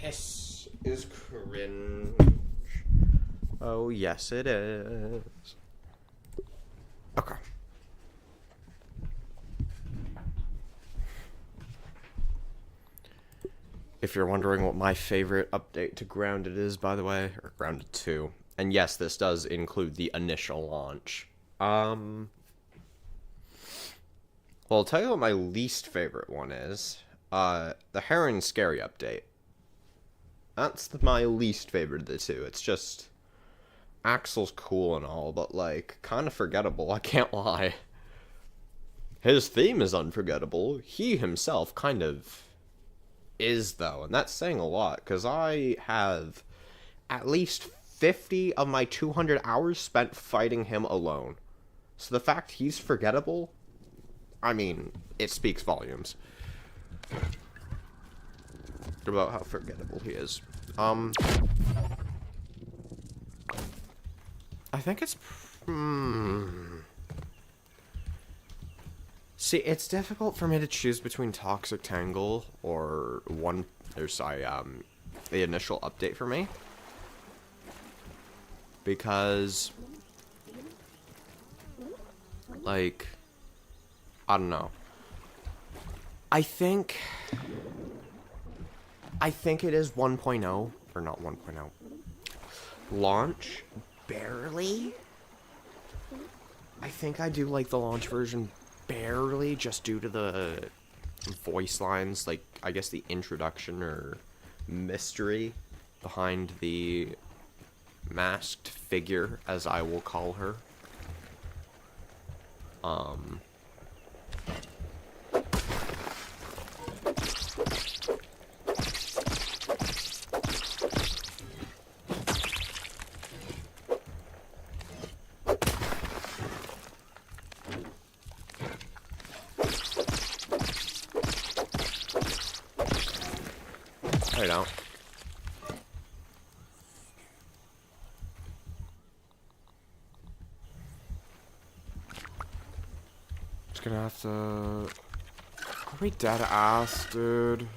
This is cringe. Oh, yes, it is. Okay. If you're wondering what my favorite update to Grounded is, by the way, or Grounded 2, and yes, this does include the initial launch. Well, I'll tell you what my least favorite one is. The Heron Scary update. That's my least favorite of the two. It's just... Axel's cool and all, but, like, kind of forgettable, I can't lie. His theme is unforgettable. He himself kind of is, though, and that's saying a lot, because I have at least 50 of my 200 hours spent fighting him alone. So the fact he's forgettable, I mean, it speaks volumes about how forgettable he is. I think it's... See, it's difficult for me to choose between Toxic Tangle or the initial update for me. Because, like, I don't know. I think it is 1.0, or not 1.0. Launch, barely. I think I do like the launch version barely, just due to the voice lines, like, I guess the introduction or mystery behind the masked figure, as I will call her. I don't. Just gonna have to... Are we dead ass, dude?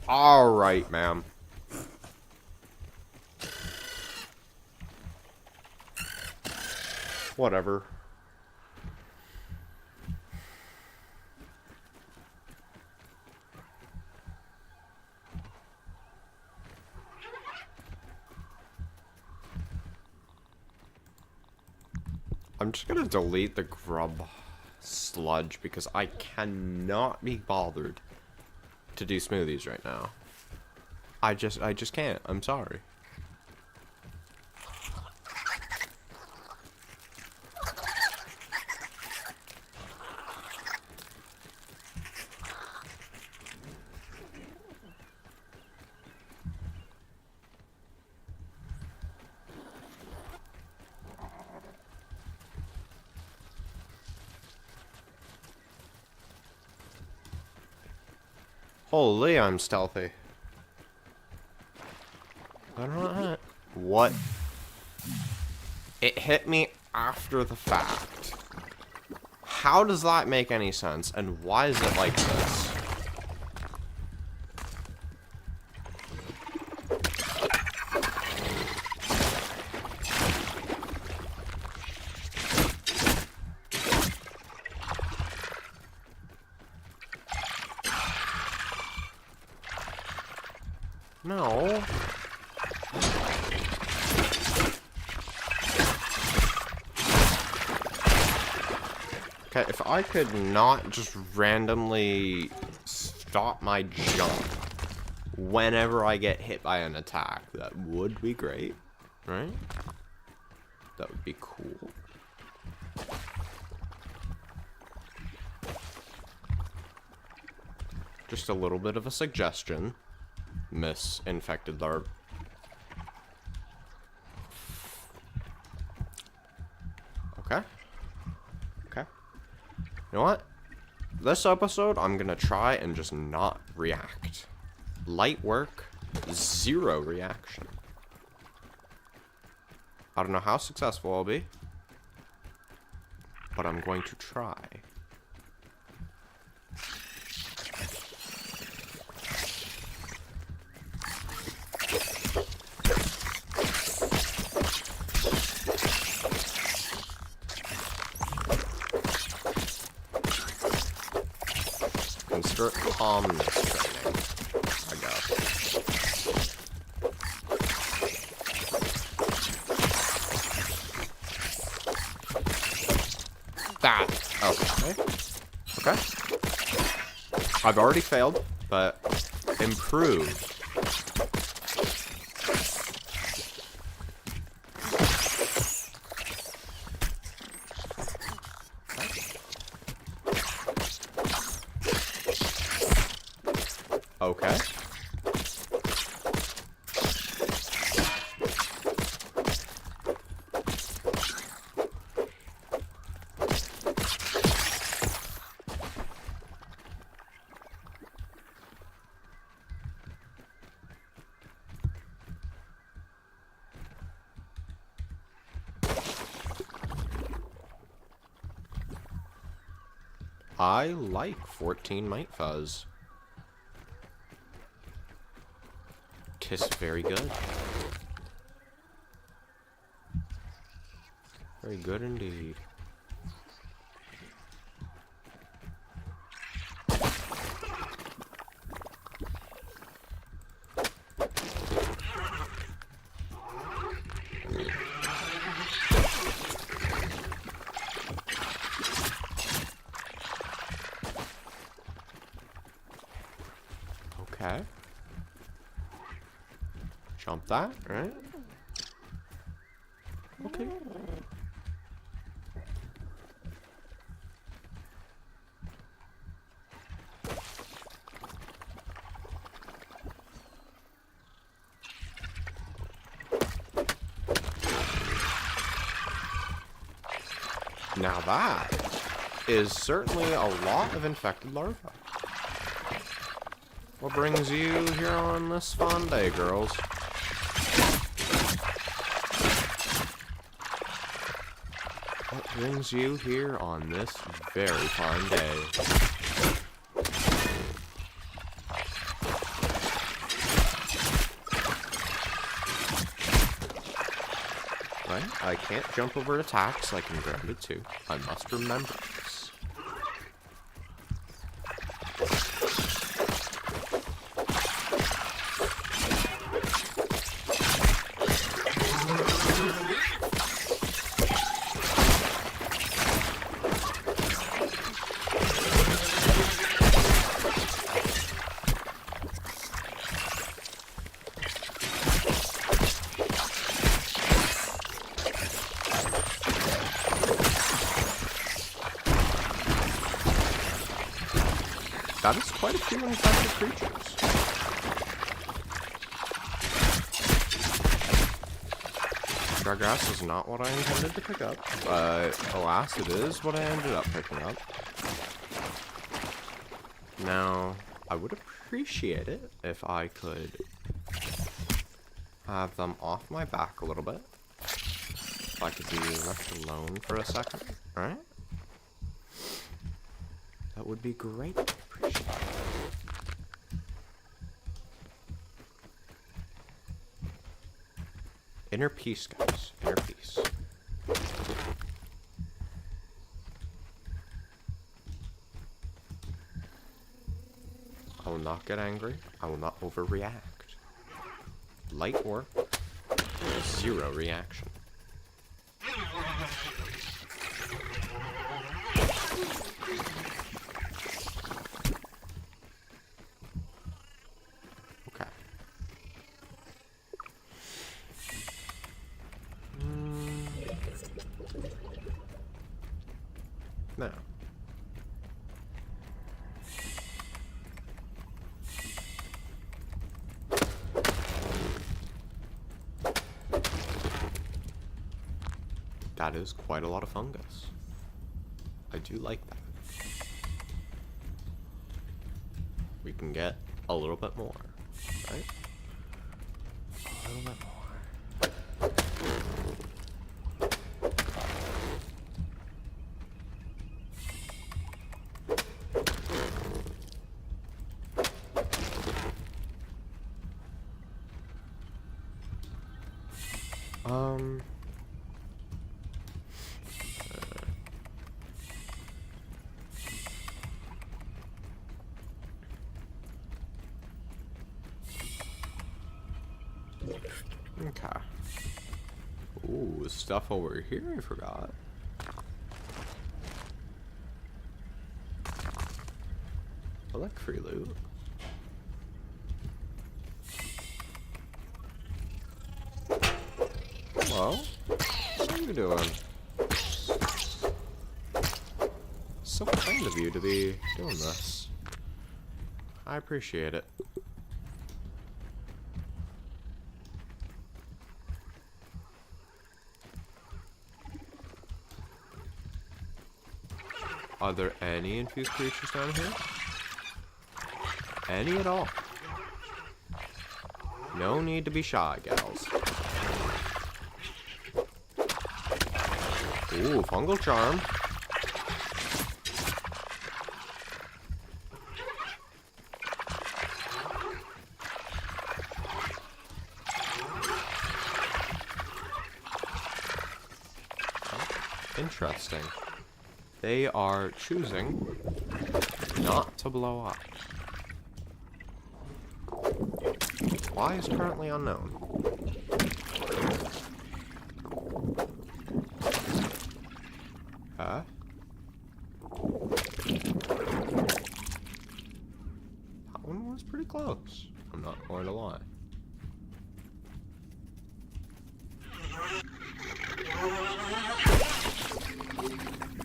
Alright, ma'am. Whatever. I'm just gonna delete the grub sludge because I cannot be bothered to do smoothies right now. I just can't. I'm sorry. Holy, I'm stealthy. I don't know what. It hit me after the fact. How does that make any sense? And why is it like this? No. Okay, if I could not just randomly stop my jump whenever I get hit by an attack, that would be great, right? That would be cool. Just a little bit of a suggestion. Miss Infected Larb. Okay. Okay. You know what? This episode, I'm gonna try and just not react. Light work, 0 reaction. I don't know how successful I'll be, but I'm going to try. Consider it calmness training, I guess. That. Okay. Okay. I've already failed, but improved. Okay. I like 14 Might Fuzz. Tis very good. Very good indeed. Okay. Jump that, right? Okay. Now that is certainly a lot of infected larvae. What brings you here on this fun day, girls? What brings you here on this very fine day? Right? I can't jump over attacks like in Grounded 2. I must remember this. That is quite a few infected creatures. Draggrass is not what I intended to pick up, but alas, it is what I ended up picking up. Now, I would appreciate it if I could have them off my back a little bit. If I could be left alone for a second, alright? That would be great. Appreciate it. Inner peace, guys. Inner peace. I will not get angry. I will not overreact. Light work. 0 reaction. Okay. Now. That is quite a lot of fungus. I do like that. We can get a little bit more, right? Um. Okay. Ooh, stuff over here I forgot. I like free loot. Hello? What are you doing? So kind of you to be doing this. I appreciate it. Are there any infused creatures down here? Any at all? No need to be shy, gals. Ooh, fungal charm. Interesting. They are choosing not to blow up. Why is currently unknown. Huh? That one was pretty close. I'm not going to lie.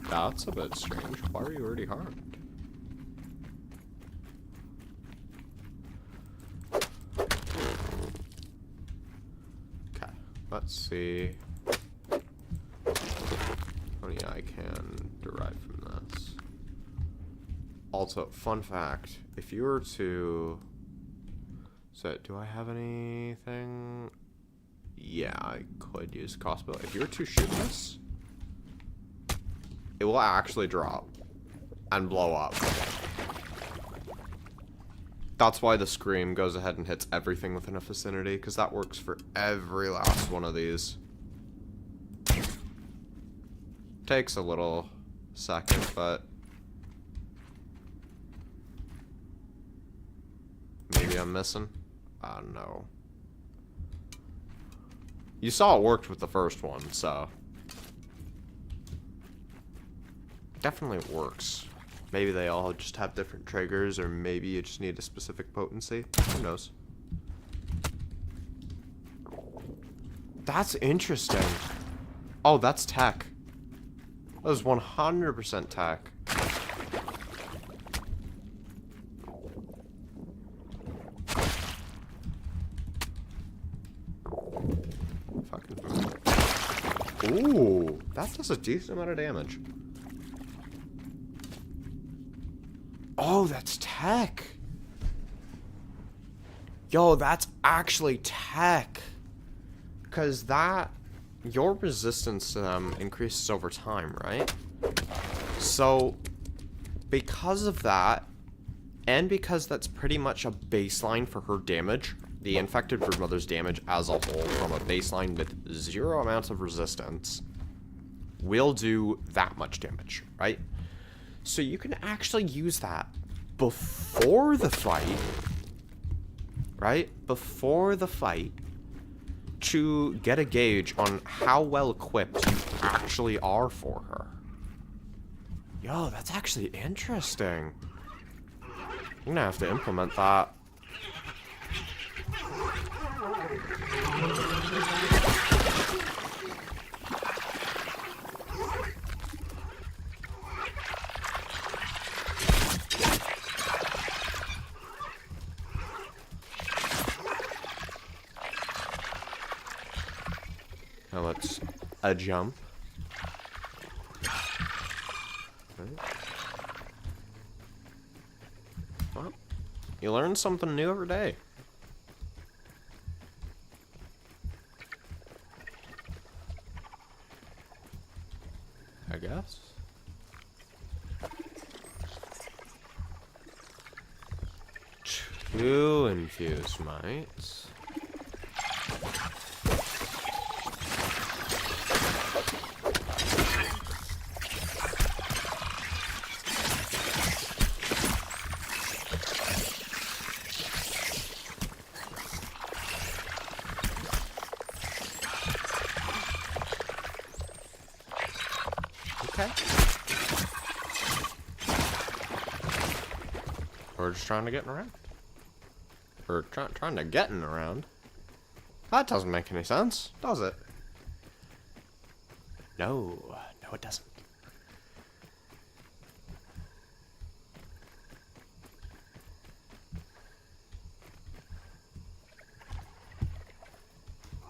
That's a bit strange. Why are you already harmed? Okay, let's see how many I can derive from this. Also, fun fact, if you were to... So, do I have anything? Yeah, I could use crossbow. If you were to shoot this, it will actually drop and blow up. That's why the scream goes ahead and hits everything within a vicinity, because that works for every last one of these. Takes a little second, but maybe I'm missing. I don't know. You saw it worked with the first one, so definitely works. Maybe they all just have different triggers, or maybe you just need a specific potency. Who knows? That's interesting. Oh, that's tech. That was 100% tech. Fucking. Ooh, that does a decent amount of damage. Oh, that's tech. Yo, that's actually tech. Because that... Your resistance to them increases over time, right? So, because of that, and because that's pretty much a baseline for her damage, the infected brood mother's damage as a whole from a baseline with 0 amounts of resistance will do that much damage, right? So you can actually use that before the fight, right? Before the fight, to get a gauge on how well equipped you actually are for her. Yo, that's actually interesting. I'm gonna have to implement that. Now let's jump. Right. Well, you learn something new every day. I guess. Two infused mites. okay. We're just trying to get around. We're trying to get in around. That doesn't make any sense, does it? No, it doesn't.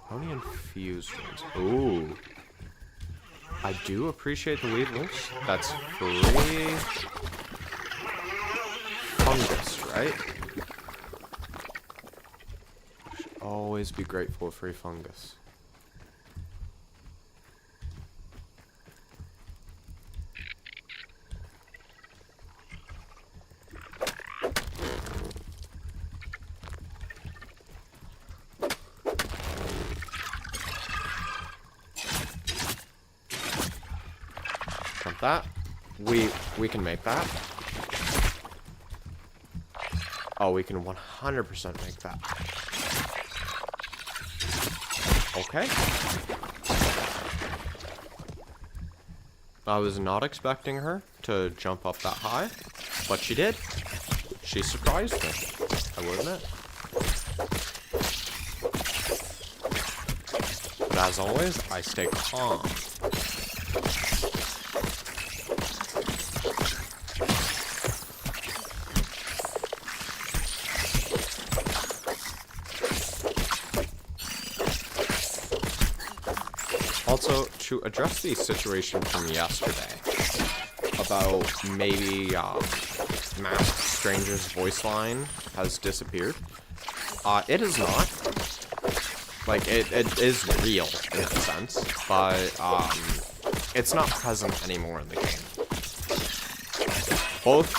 Pony infused ones. Ooh. I do appreciate the weevils. That's free fungus, right? Should always be grateful for free fungus. That we can make that. Oh, we can 100% make that. Okay. I was not expecting her to jump up that high, but she did. She surprised me, I will admit. But as always, I stay calm. Also, to address the situation from yesterday about maybe Masked Stranger's voice line has disappeared, it is not. Like, it is real in a sense, but it's not present anymore in the game. Both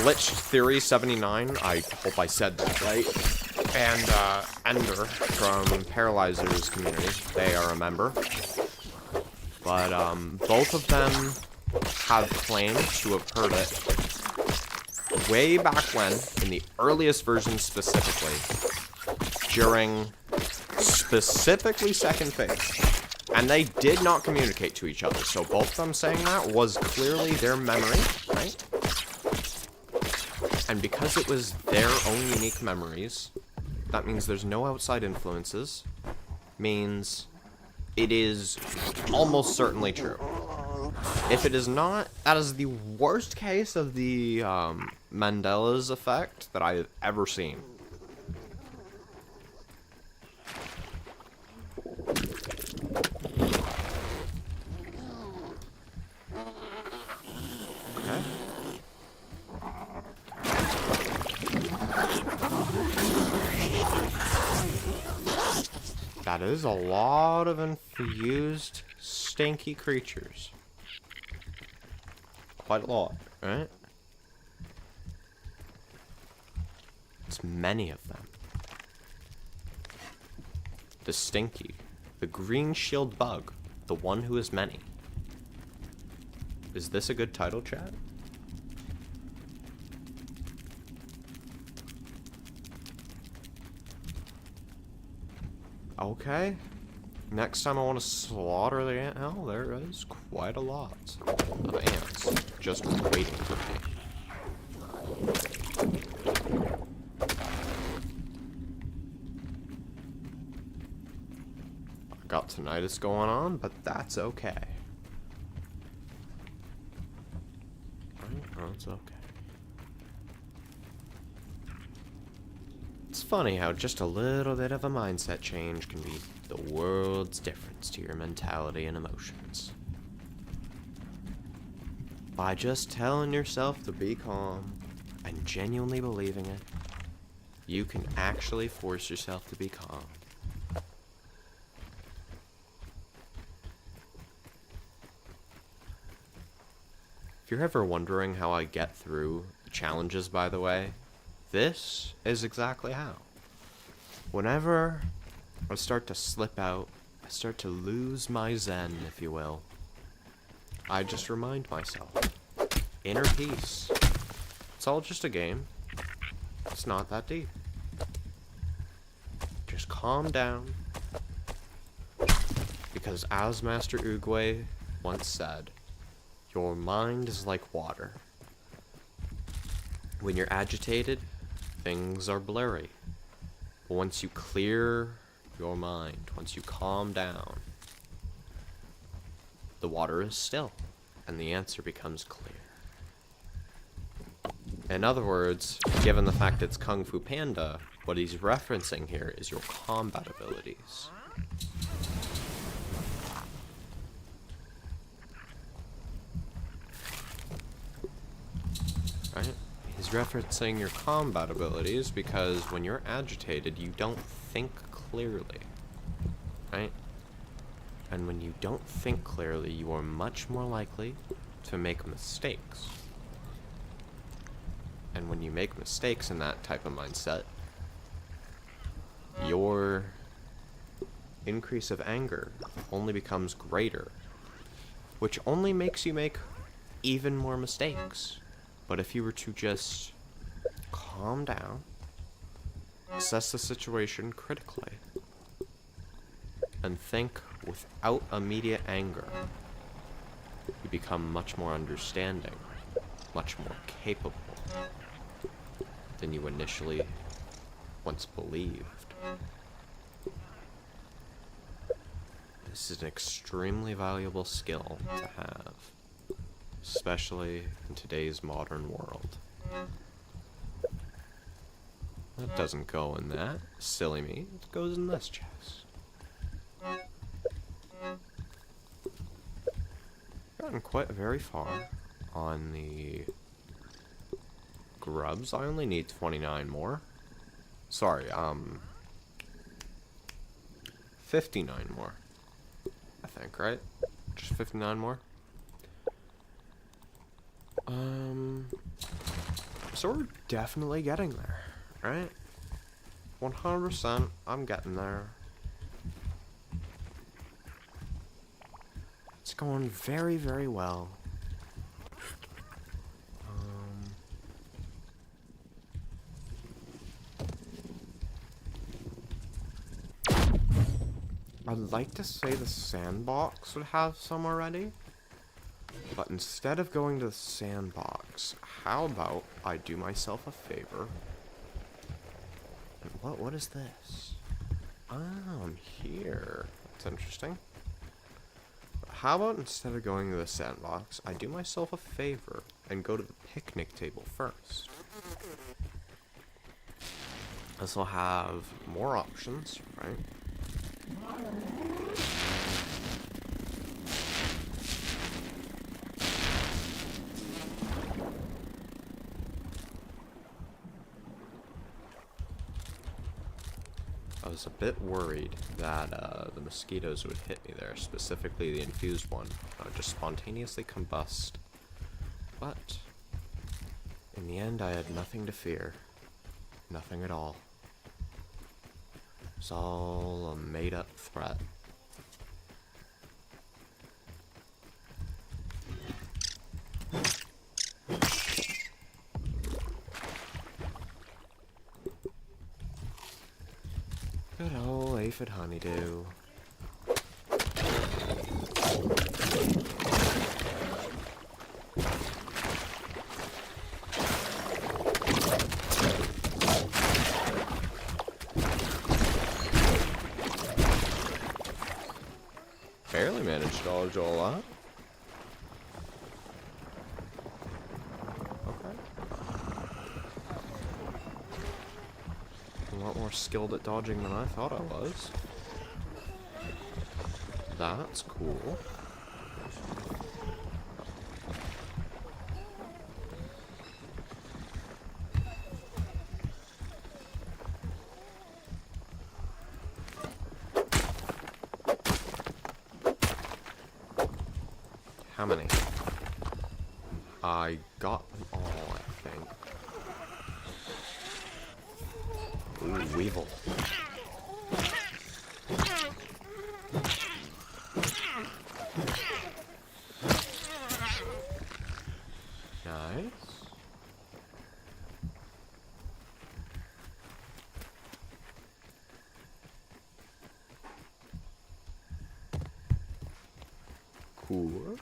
Glitch Theory 79, I hope I said that right, and Ender from Paralyzer's community, they are a member. But both of them have claimed to have heard it way back when, in the earliest version specifically, during specifically second phase. And they did not communicate to each other, so both of them saying that was clearly their memory, right? And because it was their own unique memories, that means there's no outside influences, means it is almost certainly true. If it is not, that is the worst case of the Mandela's effect that I've ever seen. That is a lot of infused, stinky creatures. Quite a lot, right? It's many of them. The stinky, the green shield bug, the one who is many. Is this a good title, chat? Okay. Next time I want to slaughter the ant hell, there is quite a lot of ants just waiting for me. I got tinnitus going on, but that's okay. That's okay. It's funny how just a little bit of a mindset change can be the world's difference to your mentality and emotions. By just telling yourself to be calm and genuinely believing it, you can actually force yourself to be calm. If you're ever wondering how I get through the challenges, by the way, this is exactly how. Whenever I start to slip out, I start to lose my zen, if you will, I just remind myself, inner peace. It's all just a game. It's not that deep. Just calm down. Because as Master Oogway once said, Your mind is like water. When you're agitated, things are blurry. But once you clear your mind, once you calm down, the water is still, and the answer becomes clear. In other words, given the fact it's Kung Fu Panda, what he's referencing here is your combat abilities. Right? He's referencing your combat abilities because when you're agitated, you don't think clearly. Right? And when you don't think clearly, you are much more likely to make mistakes. And when you make mistakes in that type of mindset, your increase of anger only becomes greater, which only makes you make even more mistakes. But if you were to just calm down, assess the situation critically, and think without immediate anger, you become much more understanding, much more capable than you initially once believed. This is an extremely valuable skill to have, especially in today's modern world. That doesn't go in that, silly me. It goes in this chest. Gotten quite very far on the grubs. I only need 29 more. Sorry, 59 more. I think, right? Just 59 more? So we're definitely getting there, right? 100%, I'm getting there. It's going very, very well. I'd like to say the sandbox would have some already, but instead of going to the sandbox, how about I do myself a favor? And what is this? Oh, I'm here. That's interesting. How about instead of going to the sandbox, I do myself a favor and go to the picnic table first. This will have more options, right? I was a bit worried that the mosquitoes would hit me there, specifically the infused one. Just spontaneously combust. But in the end, I had nothing to fear. Nothing at all. It's all a made-up threat. Good old aphid honeydew. Barely managed to dodge all that. Okay. A lot more skilled at dodging than I thought I was. That's cool. How many? I got them all, I think. Ooh, weevil. Nice. Cool.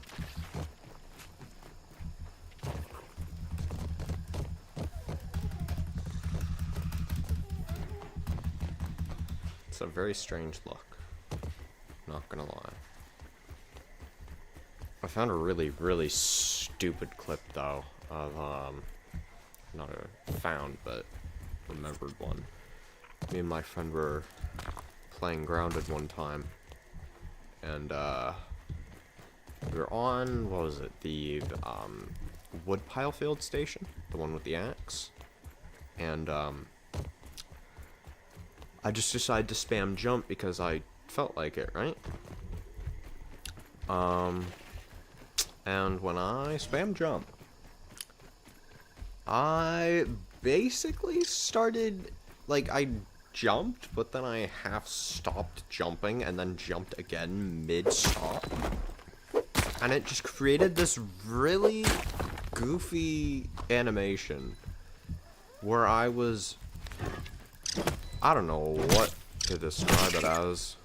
It's a very strange look. Not gonna lie. I found a really, really stupid clip, though, of, not a found, but remembered one. Me and my friend were playing Grounded one time, and, we were on, what was it, the, Woodpile Field Station? The one with the axe? And, I just decided to spam jump because I felt like it, right? And when I spam jump, I basically started, like, I jumped, but then I half stopped jumping and then jumped again mid-stop. And it just created this really goofy animation where I was, I don't know what to describe it as.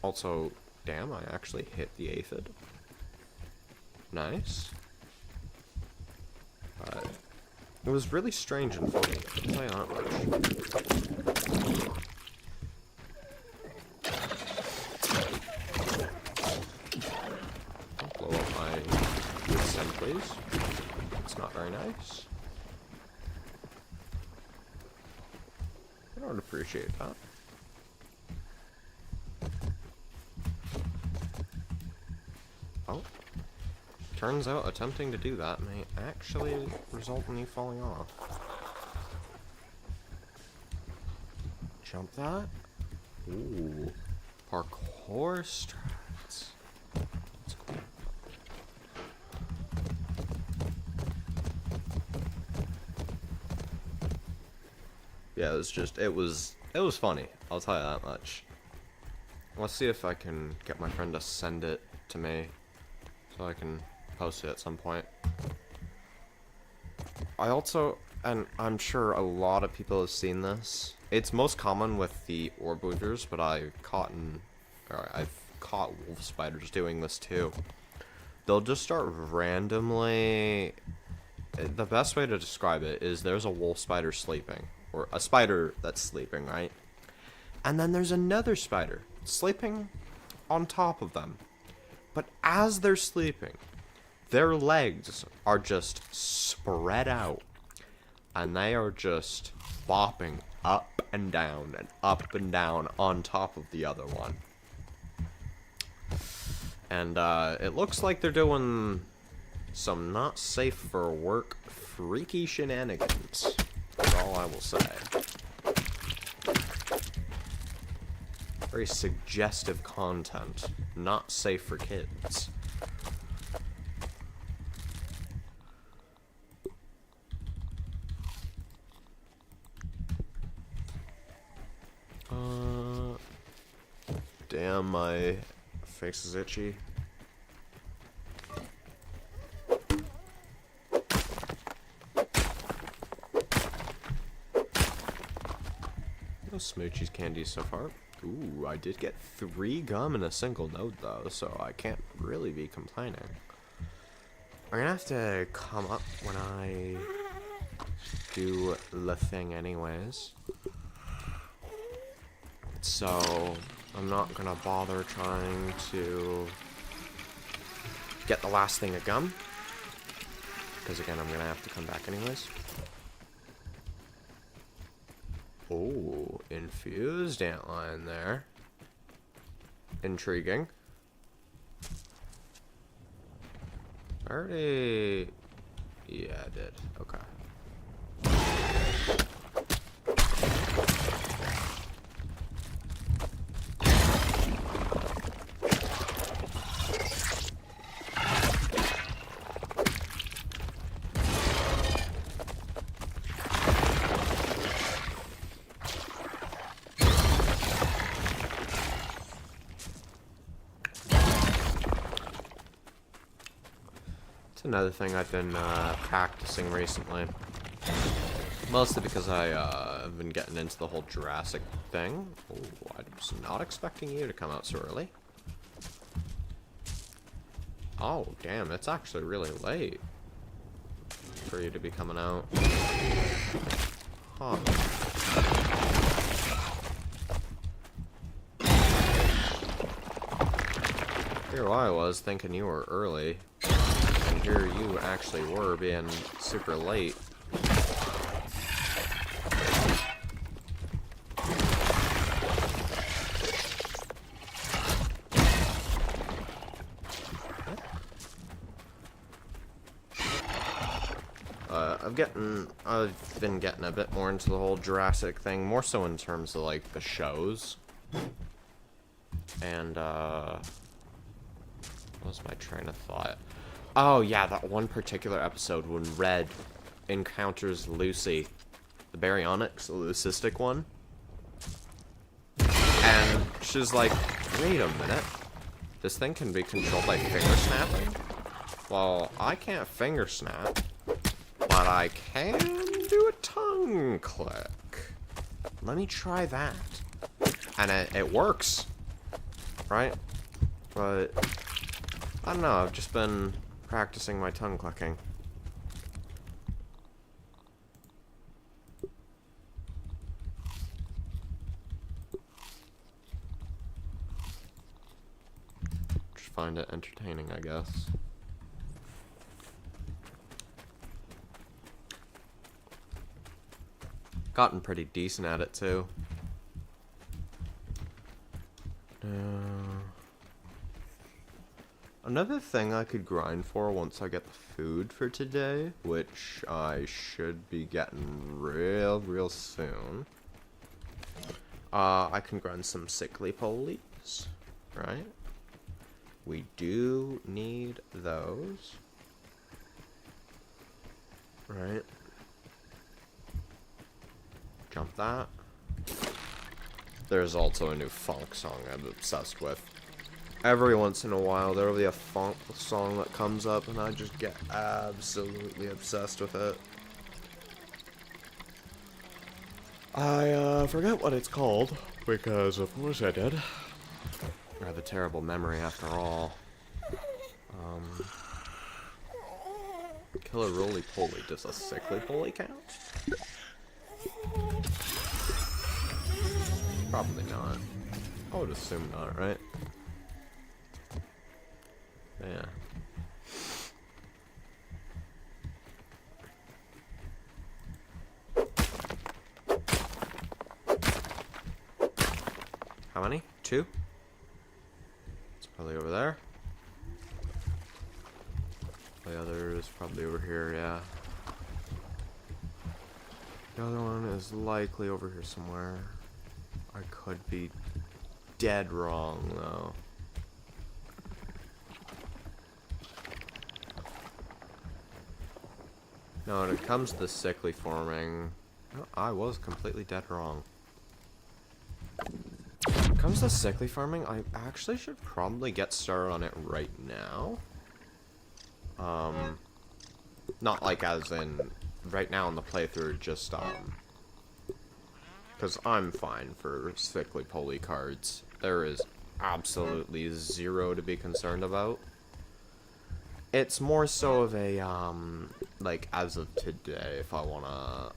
Also, damn, I actually hit the aphid. Nice. But it was really strange and funny. I'll tell you that much. Don't blow up my wood stem, please. It's not very nice. I don't appreciate that. Oh. Turns out attempting to do that may actually result in you falling off. Jump that. Ooh. Parkour strats. That's cool. Yeah, it was funny. I'll tell you that much. Let's see if I can get my friend to send it to me so I can post it at some point. I also, and I'm sure a lot of people have seen this. It's most common with the orb weavers, but I've caught wolf spiders doing this too. They'll just start randomly. The best way to describe it is there's a wolf spider sleeping, or a spider that's sleeping, right? And then there's another spider sleeping on top of them. But as they're sleeping, their legs are just spread out, and they are just bopping up and down on top of the other one. And it looks like they're doing some not safe for work freaky shenanigans. That's all I will say. Very suggestive content, not safe for kids. Damn, my face is itchy. No Smoochies candies so far. Ooh, I did get 3 gum in a single node though, so I can't really be complaining. I'm gonna have to come up when I do the thing anyways. So I'm not gonna bother trying to get the last thing of gum, because again I'm gonna have to come back anyways. Oh, infused antline there. Intriguing. Already. Yeah, I did. Okay. Another thing I've been practicing recently, mostly because I have been getting into the whole Jurassic thing. Oh, I was not expecting you to come out so early. Oh, damn, it's actually really late for you to be coming out. Huh. Here I was thinking you were early, and here you actually were being super late. I've been getting a bit more into the whole Jurassic thing, more so in terms of, like, the shows. And, what was my train of thought? Oh, yeah, that one particular episode when Red encounters Lucy, the baryonyx, the leucistic one. And she's like, wait a minute, this thing can be controlled by finger snapping? Well, I can't finger snap, but I can do a tongue click. Let me try that. And it works, right? But I don't know, I've just been practicing my tongue clicking. Just find it entertaining, I guess. Gotten pretty decent at it too. Another thing I could grind for once I get the food for today, which I should be getting real soon. I can grind some sickly polies, right? We do need those, right? Jump that. There's also a new funk song I'm obsessed with. Every once in a while, there'll be a funk song that comes up, and I just get absolutely obsessed with it. I forget what it's called, because of course I did. I have a terrible memory after all. Kill a roly-poly. Does a sickly-poly count? Probably not. I would assume not, right? Yeah. How many? 2? It's probably over there. The other is probably over here, yeah. The other one is likely over here somewhere. I could be dead wrong, though. No, when it comes to the sickly forming, I was completely dead wrong. When it comes to sickly farming, I actually should probably get started on it right now. Not like as in right now in the playthrough, just, because I'm fine for sickly poly cards. There is absolutely zero to be concerned about. It's more so of a, like, as of today, if I want to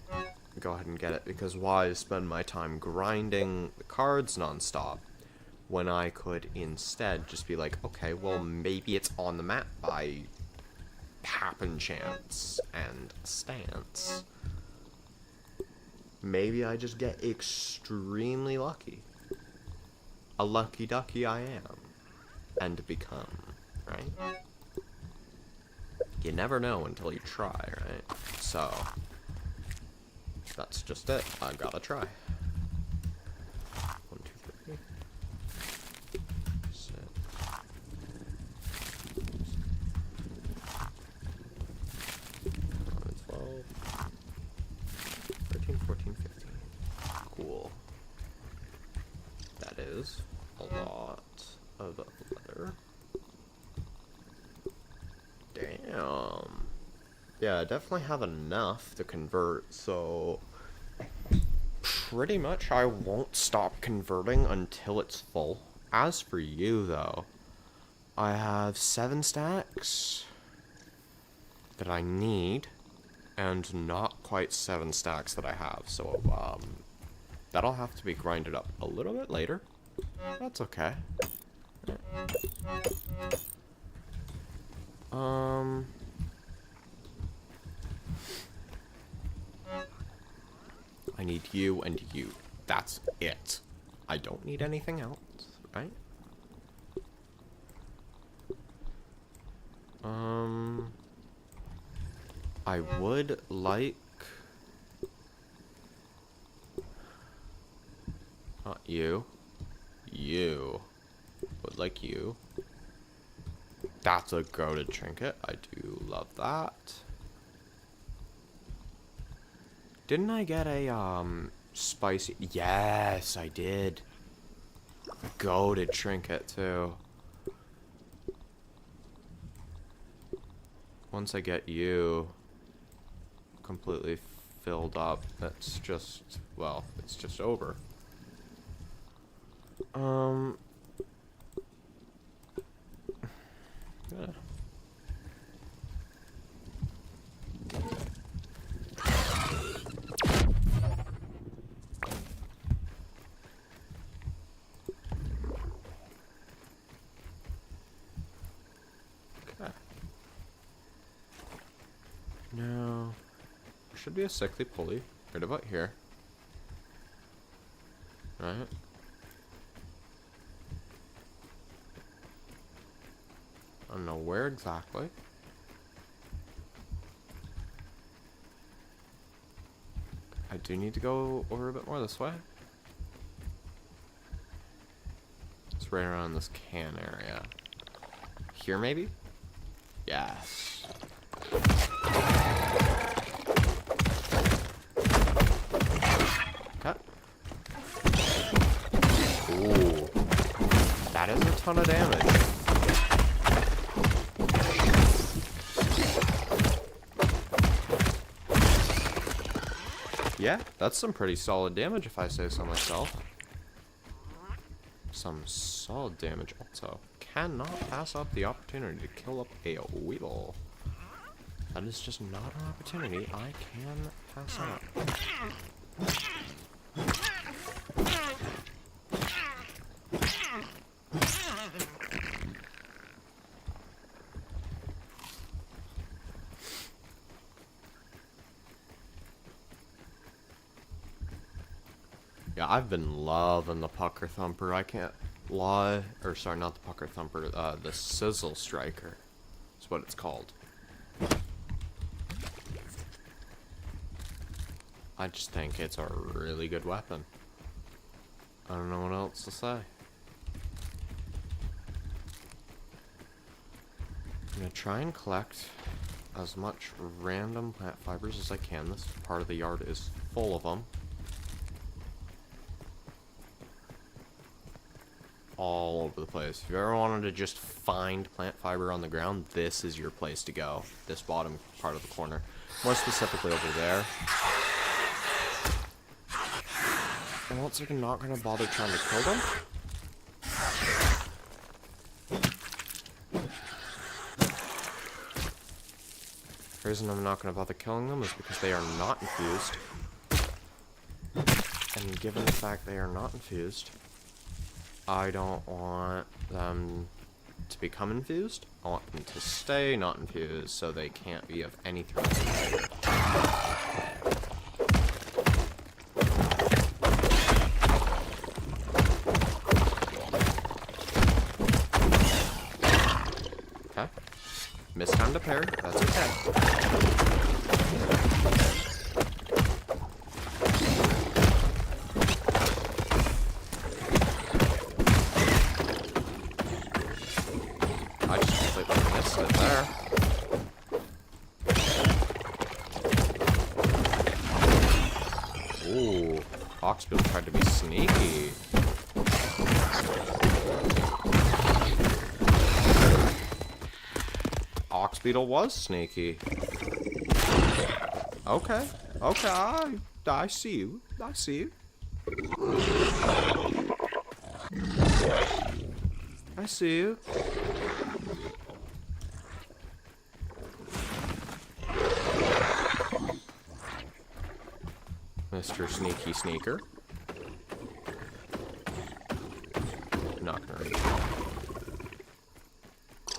go ahead and get it, because why spend my time grinding the cards nonstop when I could instead just be like, okay, well, maybe it's on the map by happen chance and stance. Maybe I just get extremely lucky. A lucky ducky I am. And become, right? You never know until you try, right? So, that's just it. I gotta try. 1, 2, 3. 6. 12. 13, 14, 15. Cool. That is a lot of leather. Damn. Yeah, I definitely have enough to convert, so pretty much I won't stop converting until it's full. As for you, though, I have 7 stacks that I need, and not quite 7 stacks that I have, so, that'll have to be grinded up a little bit later. That's okay. I need you and you. That's it. I don't need anything else, right? I would like... Not you. You. Would like you. That's a goated trinket. I do love that. Didn't I get a, spicy... Yes, I did. Goated trinket, too. Once I get you completely filled up, that's just... Well, it's just over. Yeah. Okay. No. There should be a sickly pulley right about here. Right? I don't know where exactly. I do need to go over a bit more this way. It's right around this can area. Here, maybe? Yes. Okay. Ooh. That is a ton of damage. Yeah, that's some pretty solid damage if I say so myself. Some solid damage also. Cannot pass up the opportunity to kill up a Weevil. That is just not an opportunity I can pass up. Yeah, I've been loving the Pucker Thumper. I can't lie. Or, sorry, not the Pucker Thumper. The Sizzle Striker. That's what it's called. I just think it's a really good weapon. I don't know what else to say. I'm gonna try and collect as much random plant fibers as I can. This part of the yard is full of them. All over the place. If you ever wanted to just find plant fiber on the ground, this is your place to go. This bottom part of the corner. More specifically over there. And once I'm not going to bother trying to kill them. The reason I'm not going to bother killing them is because they are not infused. And given the fact they are not infused, I don't want them to become infused. I want them to stay not infused so they can't be of any threat. Okay. Mistimed to pair. That's okay. Oxbill tried to be sneaky. Oxbeetle was sneaky. Okay. Okay, I see you. I see you. I see you. Mr. Sneaky Sneaker. Not gonna reach.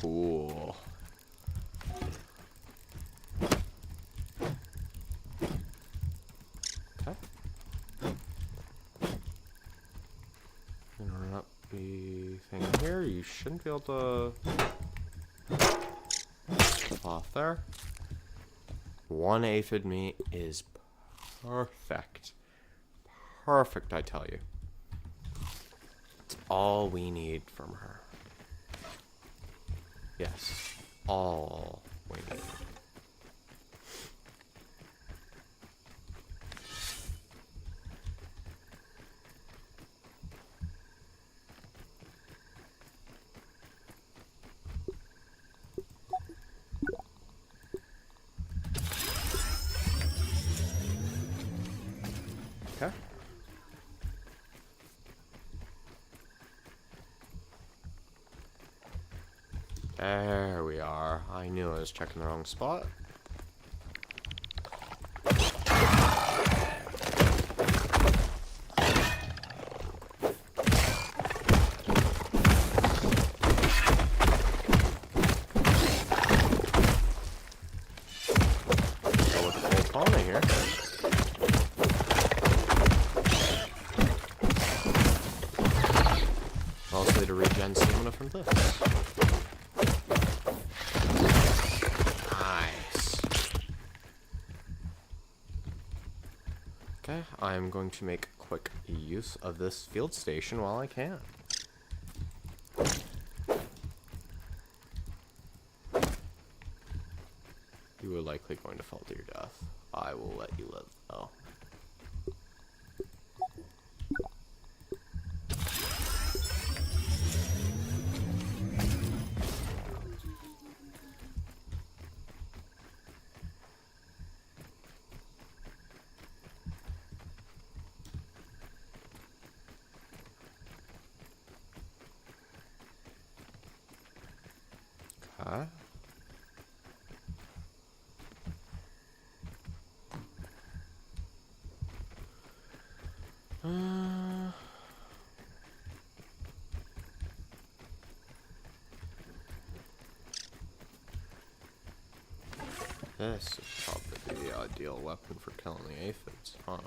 cool. Okay. And run up the thing here. You shouldn't be able to off there. 1 aphid meat is perfect. Perfect, I tell you. It's all we need from her. Yes, all we need. Okay. There we are. I knew I was checking the wrong spot. Go with the full fauna here. Also to regen stamina from this. Nice. Okay, I'm going to make quick use of this field station while I can. You are likely going to fall to your death. I will let you live, though. Okay. This is probably the ideal weapon for killing the aphids, huh?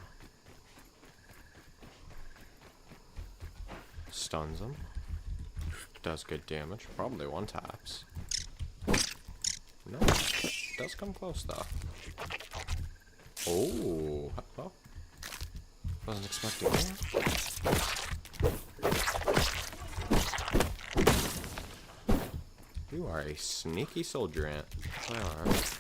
Stuns them. Does good damage. Probably one taps. No. Does come close though. Oh, well. Wasn't expecting that. You are a sneaky soldier ant. Alright.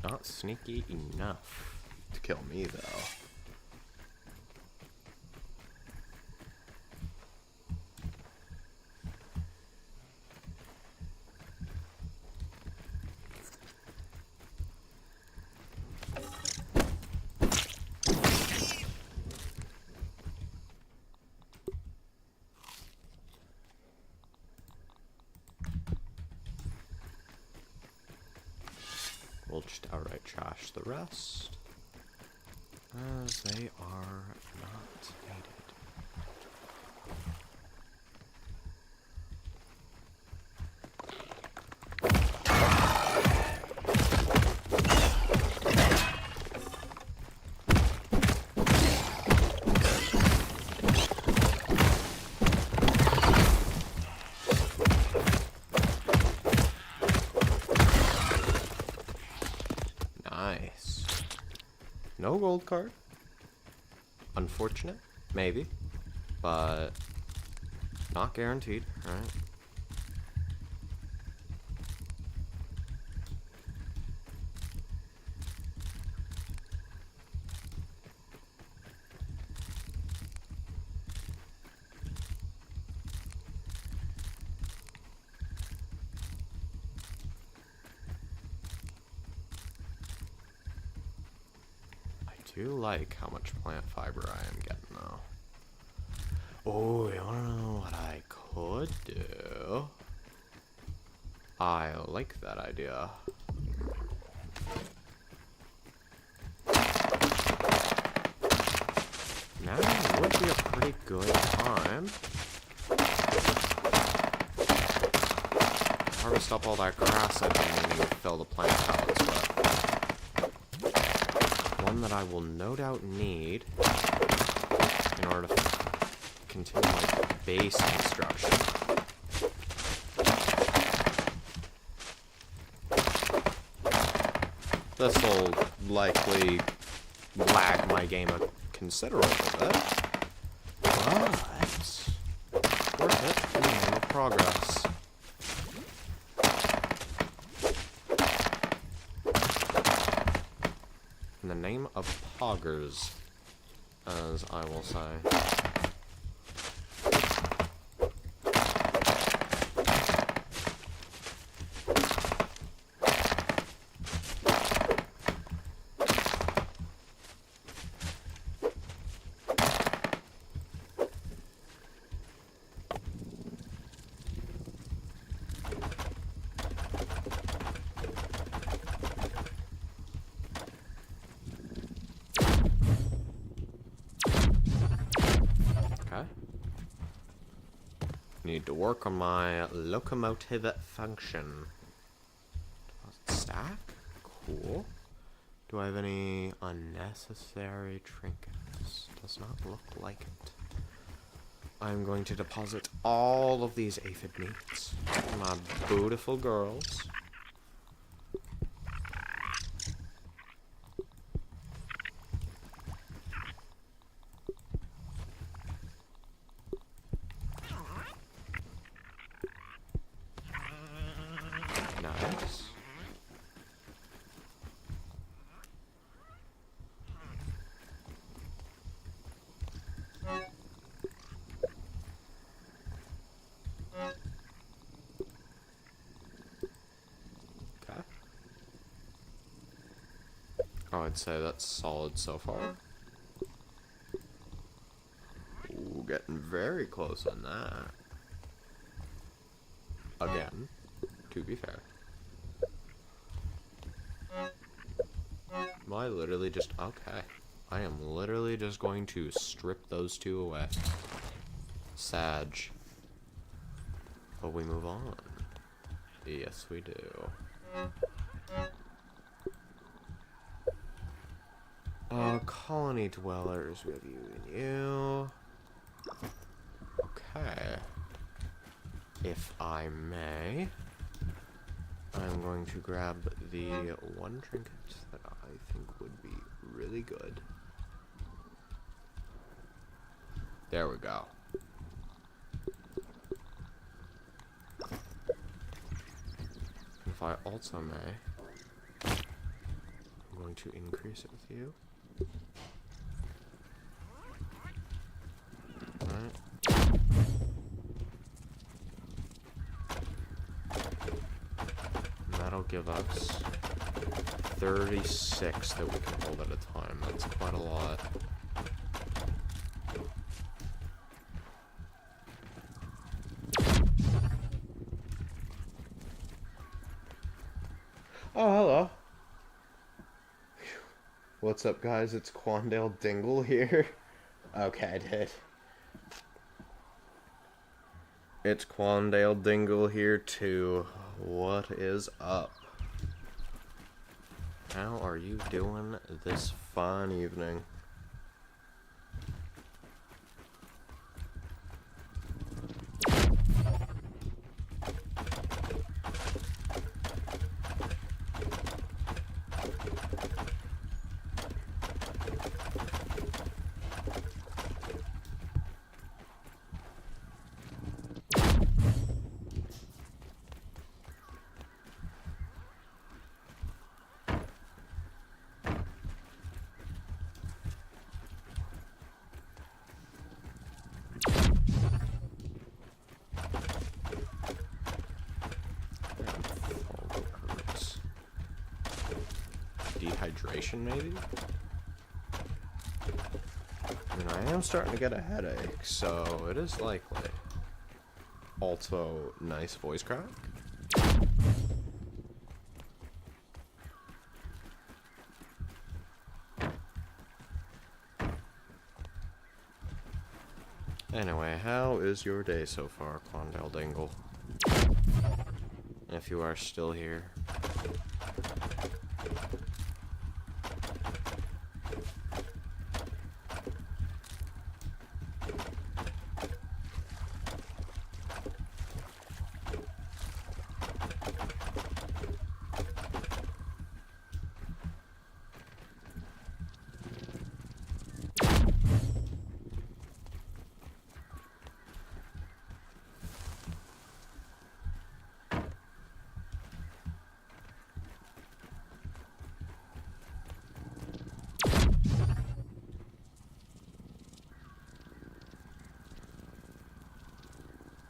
Not sneaky enough to kill me, though. We'll just outright trash the rest, as they are not needed. Nice. No gold card. Unfortunate, maybe, but not guaranteed, right? I do like how much plant fiber I am getting though. Oh, you wanna know what I could do? I like that idea. Now would be a pretty good time. Harvest up all that grass I've been needing to fill the plant pallets with. One that I will no doubt need in order to continue my base construction. This'll likely lag my game a considerable bit, but worth it in the name of progress. In the name of poggers, as I will say. Need to work on my locomotive function. Deposit stack? Cool. Do I have any unnecessary trinkets? Does not look like it. I'm going to deposit all of these aphid meats. My beautiful girls. Nice. Okay. Oh, I'd say that's solid so far. Ooh, getting very close on that. Again, to be fair. Am I literally just... Okay. I am literally just going to strip those two away. Sag. But we move on. Yes, we do. Colony dwellers, we have you and you. Okay. If I may, I'm going to grab the one trinket that I think would be really good. There we go. If I also may, I'm going to increase it with you. Alright. That'll give us 36 that we can hold at a time. That's quite a lot. Oh, hello. What's up, guys? It's Quandale Dingle here. Okay, I did. It's Quandale Dingle here, too. What is up? How are you doing this fine evening? Dehydration, maybe? I mean, I am starting to get a headache, so it is likely. Also, nice voice crack. Anyway, how is your day so far, Quandale Dingle? If you are still here.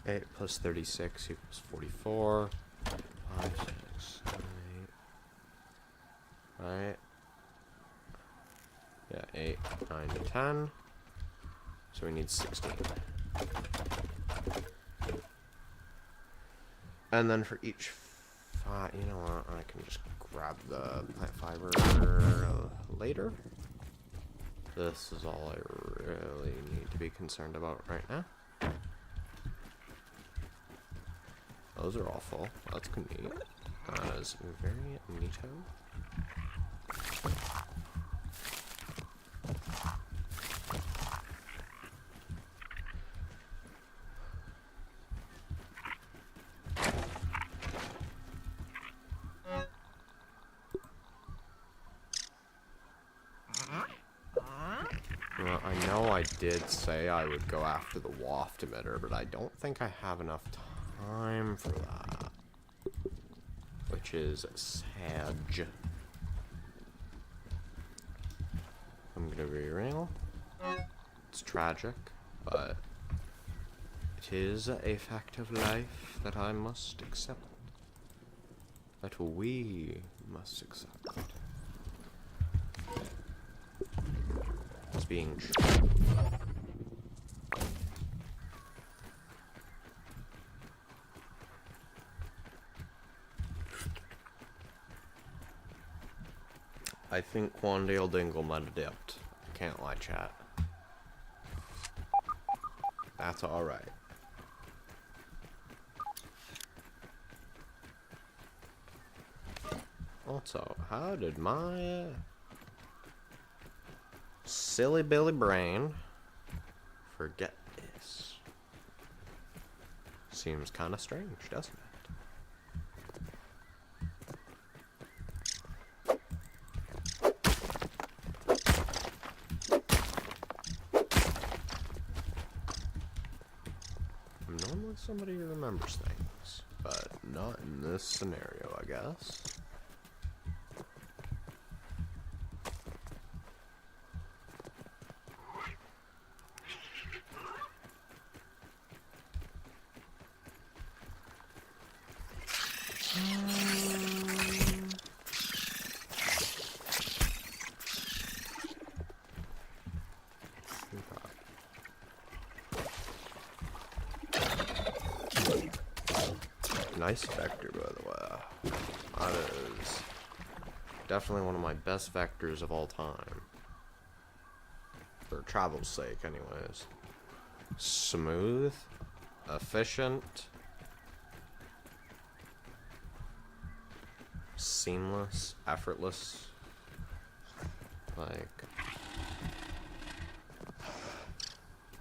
Eight plus 36 equals 44. 5, 6, 7, 8. Right. Yeah, 8, 9, 10. So we need 16. And then for each 5, you know what? I can just grab the plant fiber later. This is all I really need to be concerned about right now. Those are all full. That's neat. That is very neato. Well, I know I did say I would go after the waft emitter, but I don't think I have enough time for that. Which is sad. I'm gonna be real. It's tragic, but it is a fact of life that I must accept. That we must accept. As being true. I think Quandale Dingle might have dipped. I can't lie, chat. That's alright. Also, how did my silly Billy brain forget this? Seems kind of strange, doesn't it? Normally somebody who remembers things, but not in this scenario, I guess. Nice vector, by the way. That is definitely one of my best vectors of all time. For travel's sake, anyways. Smooth, efficient, seamless, effortless. Like,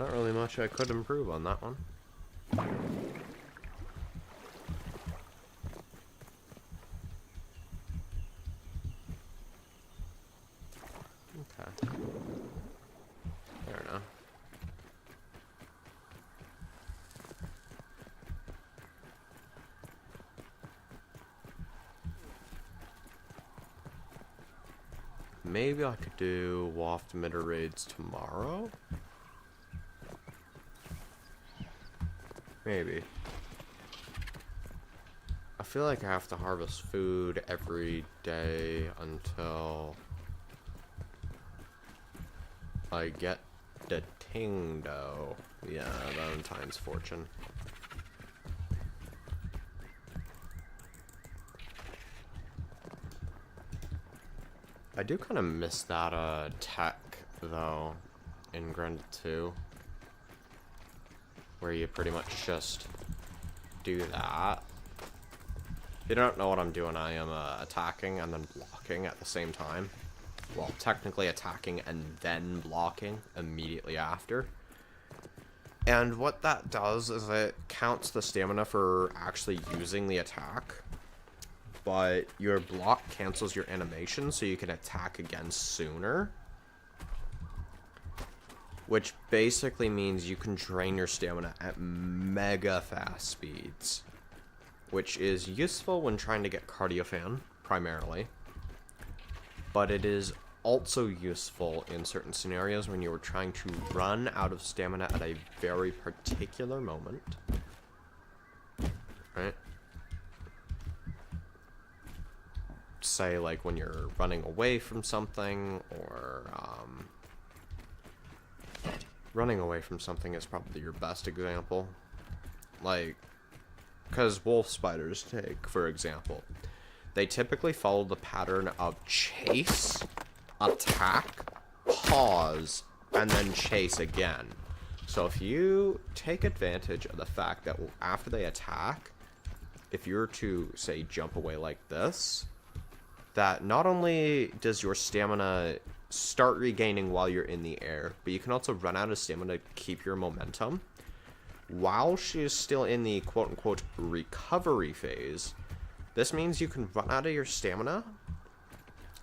not really much I could improve on that one. Okay. Fair enough. Maybe I could do waft emitter raids tomorrow? Maybe. I feel like I have to harvest food every day until I get the Tingdo. Yeah, Valentine's Fortune. I do kind of miss that tech, though, in Granted 2. where you pretty much just do that. If you don't know what I'm doing, I am attacking and then blocking at the same time. Well, technically attacking and then blocking immediately after. And what that does is it counts the stamina for actually using the attack, but your block cancels your animation so you can attack again sooner. Which basically means you can drain your stamina at mega fast speeds, which is useful when trying to get cardio fan, primarily. But it is also useful in certain scenarios when you're trying to run out of stamina at a very particular moment. Right? Say, like, when you're running away from something, or, running away from something is probably your best example. Like, because wolf spiders, take, for example, they typically follow the pattern of chase, attack, pause, and then chase again. So if you take advantage of the fact that after they attack, if you're to, say, jump away like this, that not only does your stamina start regaining while you're in the air, but you can also run out of stamina to keep your momentum. While she is still in the quote-unquote recovery phase, this means you can run out of your stamina,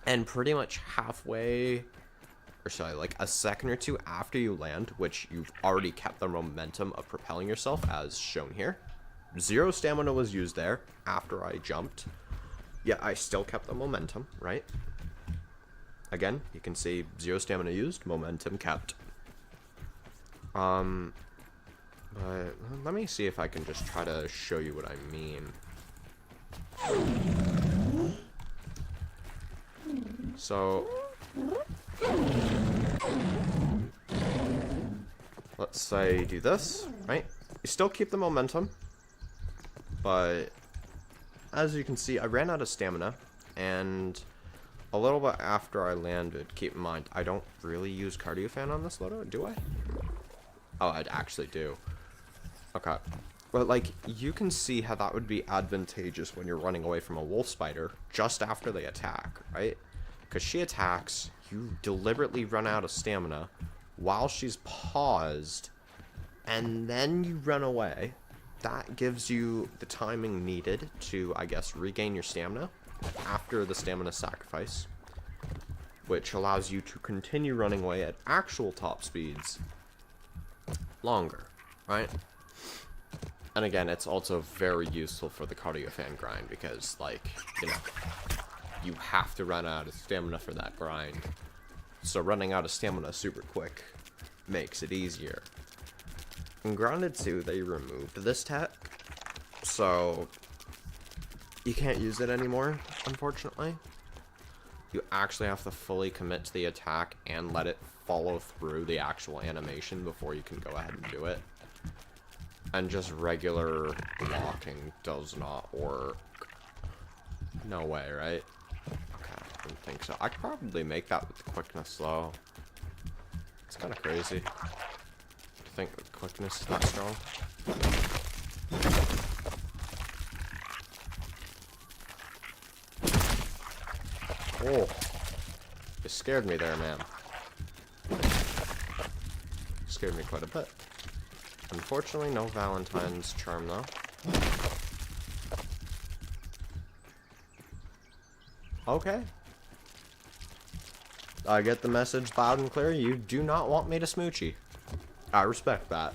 and pretty much halfway, or sorry, like a second or two after you land, which you've already kept the momentum of propelling yourself, as shown here. 0 stamina was used there after I jumped. Yeah, I still kept the momentum, right? Again, you can see 0 stamina used, momentum kept. But let me see if I can just try to show you what I mean. So, let's say do this, right? You still keep the momentum, but as you can see, I ran out of stamina, and a little bit after I landed, keep in mind, I don't really use cardio fan on this loadout, do I? Oh, I actually do. Okay. But, like, you can see how that would be advantageous when you're running away from a wolf spider just after they attack, right? Because she attacks, you deliberately run out of stamina while she's paused, and then you run away. That gives you the timing needed to, I guess, regain your stamina after the stamina sacrifice, which allows you to continue running away at actual top speeds longer, right? And again, it's also very useful for the cardio fan grind because, like, you know, you have to run out of stamina for that grind. So running out of stamina super quick makes it easier. In Grounded 2, they removed this tech, so you can't use it anymore, unfortunately. You actually have to fully commit to the attack and let it follow through the actual animation before you can go ahead and do it. And just regular blocking does not work. No way, right? Okay, I didn't think so. I could probably make that with the quickness, though. It's kind of crazy to think that quickness is that strong. Oh, you scared me there, man. Scared me quite a bit. Unfortunately, no Valentine's charm, though. Okay. I get the message loud and clear. You do not want me to smoochie. I respect that.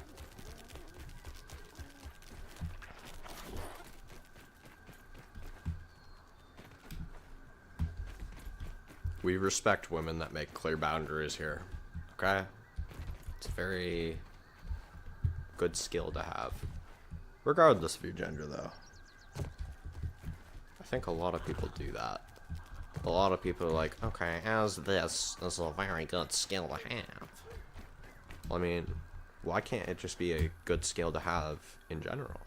We respect women that make clear boundaries here. Okay? It's a very good skill to have. Regardless of your gender, though. I think a lot of people do that. A lot of people are like, okay, as this is a very good skill to have. Well, I mean, why can't it just be a good skill to have in general?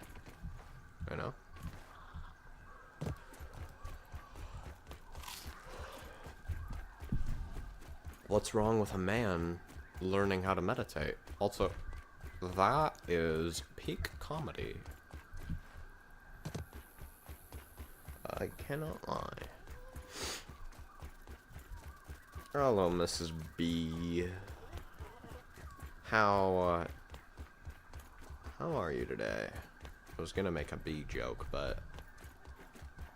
You know? What's wrong with a man learning how to meditate? Also, That is peak comedy. I cannot lie. Hello, Mrs. B. How are you today? I was gonna make a bee joke, but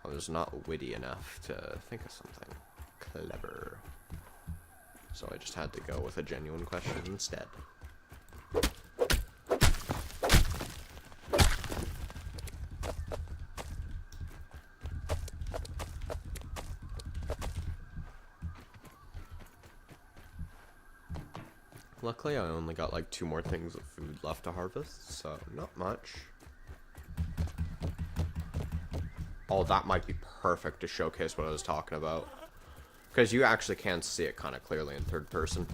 I was not witty enough to think of something clever. So I just had to go with a genuine question instead. Luckily, I only got like 2 more things of food left to harvest, so not much. Oh, that might be perfect to showcase what I was talking about. Because you actually can see it kind of clearly in third person.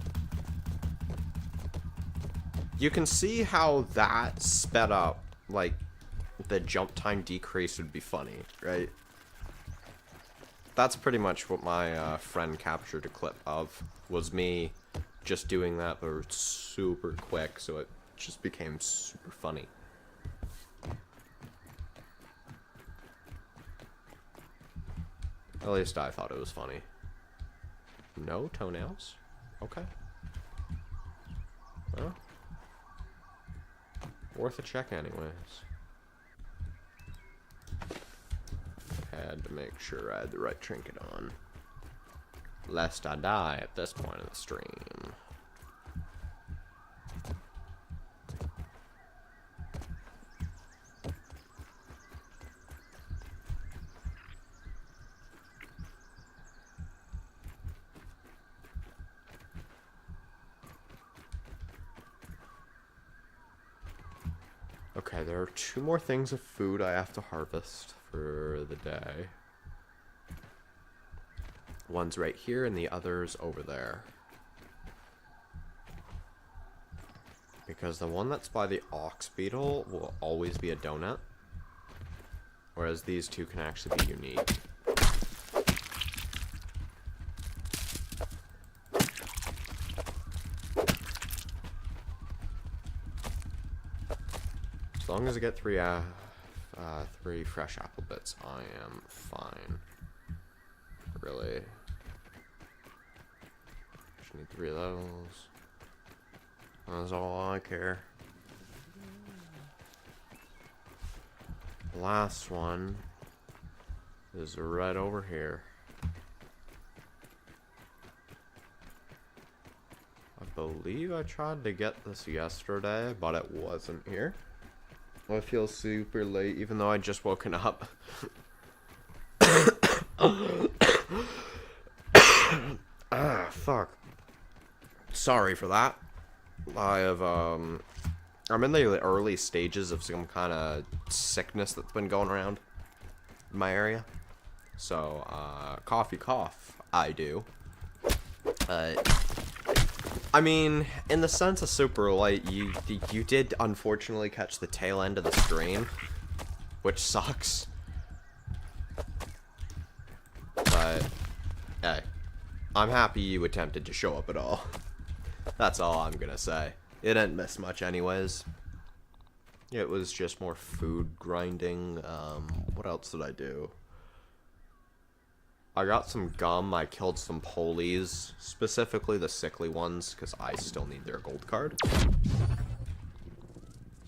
You can see how that sped up, like, the jump time decrease would be funny, right? That's pretty much what my friend captured a clip of, was me just doing that, but super quick, so it just became super funny. At least I thought it was funny. No toenails? Okay. Well, worth a check anyways. Had to make sure I had the right trinket on. Lest I die at this point in the stream. Okay, there are 2 more things of food I have to harvest for the day. One's right here and the other's over there. Because the one that's by the ox beetle will always be a donut. Whereas these 2 can actually be unique. As long as I get 3 fresh apple bits, I am fine. Really. Just need 3 of those. That's all I care. Last one is right over here. I believe I tried to get this yesterday, but it wasn't here. I feel super late, even though I just woken up. Ah, fuck. Sorry for that. I have, I'm in the early stages of some kind of sickness that's been going around in my area. So, coughy cough, I do. I mean, in the sense of super light, you did unfortunately catch the tail end of the stream, which sucks. But, hey, I'm happy you attempted to show up at all. That's all I'm gonna say. It didn't miss much anyways. It was just more food grinding. What else did I do? I got some gum, I killed some polies, specifically the sickly ones, because I still need their gold card.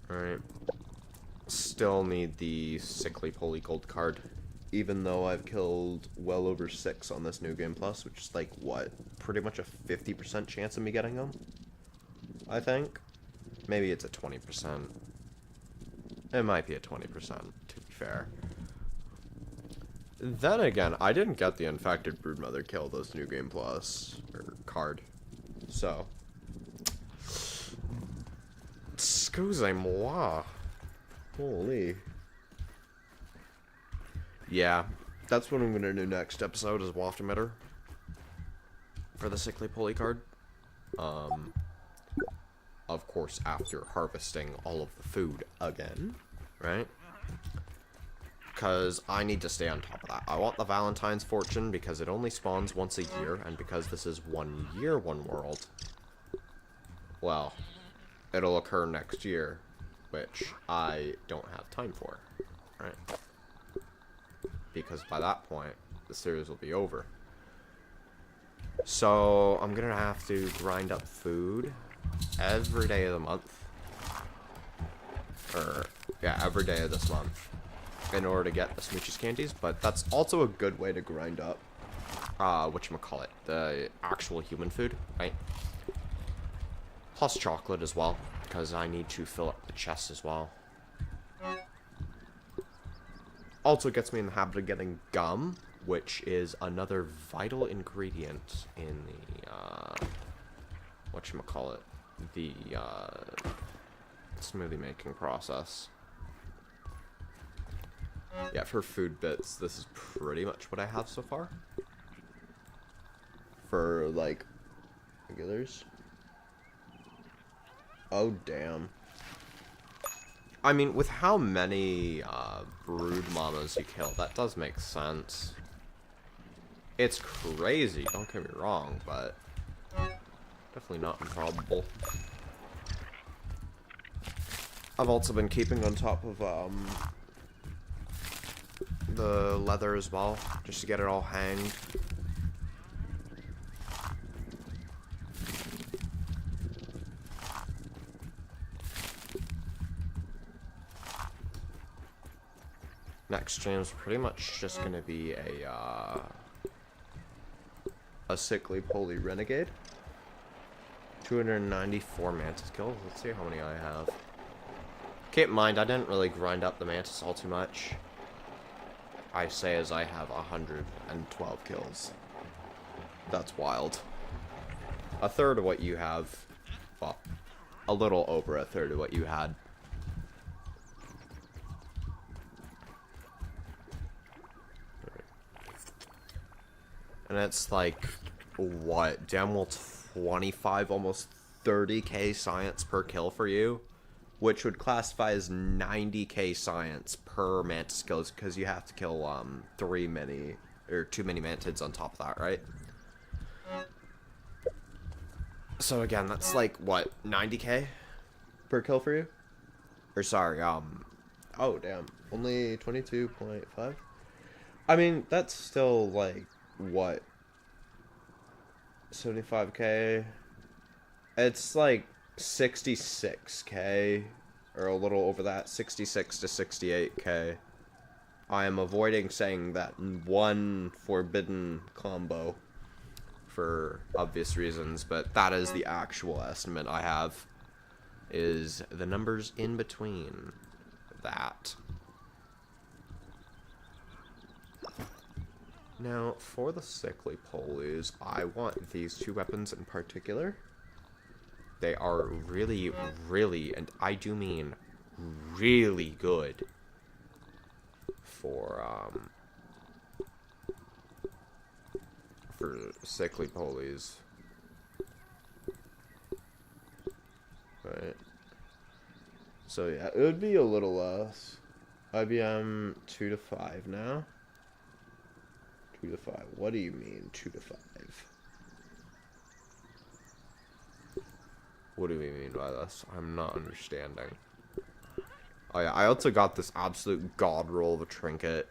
Alright. Still need the sickly poli gold card, even though I've killed well over 6 on this New Game Plus, which is like, what, pretty much a 50% chance of me getting them, I think? Maybe it's a 20%. It might be a 20%, to be fair. Then again, I didn't get the infected broodmother kill this New Game Plus or card, so excusez-moi. Holy. Yeah, that's what I'm gonna do next episode is waft emitter for the sickly pulley card. Of course, after harvesting all of the food again, right? Because I need to stay on top of that. I want the Valentine's Fortune because it only spawns once a year, and because this is 1 year, 1 world. Well, it'll occur next year, which I don't have time for, right? Because by that point, the series will be over. So, I'm gonna have to grind up food every day of the month. Yeah, every day of this month. In order to get the Smoochies candies, but that's also a good way to grind up, whatchamacallit, the actual human food, right? Plus chocolate as well, because I need to fill up the chest as well. Also gets me in the habit of getting gum, which is another vital ingredient in the, whatchamacallit, the, smoothie making process. Yeah, for food bits, this is pretty much what I have so far. For, like, regulars. Oh, damn. I mean, with how many, brood mamas you kill, that does make sense. It's crazy, don't get me wrong, but definitely not improbable. I've also been keeping on top of, the leather as well, just to get it all hanged. Next stream's pretty much just gonna be a sickly poly renegade. 294 mantis kills. Let's see how many I have. Keep in mind, I didn't really grind up the mantis all too much. I say as I have 112 kills. That's wild. A third of what you have. Well, a little over a third of what you had. And it's like, what? Damn well 25, almost 30k science per kill for you. Which would classify as 90k science per mantis kills, because you have to kill, too many mantids on top of that, right? So again, that's like, what, 90k per kill for you? Or sorry, oh damn, only 22.5? I mean, that's still like, what, 75k? It's like 66k, or a little over that, 66 to 68k. I am avoiding saying that one forbidden combo for obvious reasons, but that is the actual estimate I have, is the numbers in between that. Now, for the sickly polies, I want these two weapons in particular. They are really, really, and I do mean really good for sickly polies. Right. So yeah, it would be a little less. IBM 2 to 5 now. 2 to 5. What do you mean 2 to 5? What do we mean by this? I'm not understanding. Oh yeah, I also got this absolute god roll of a trinket.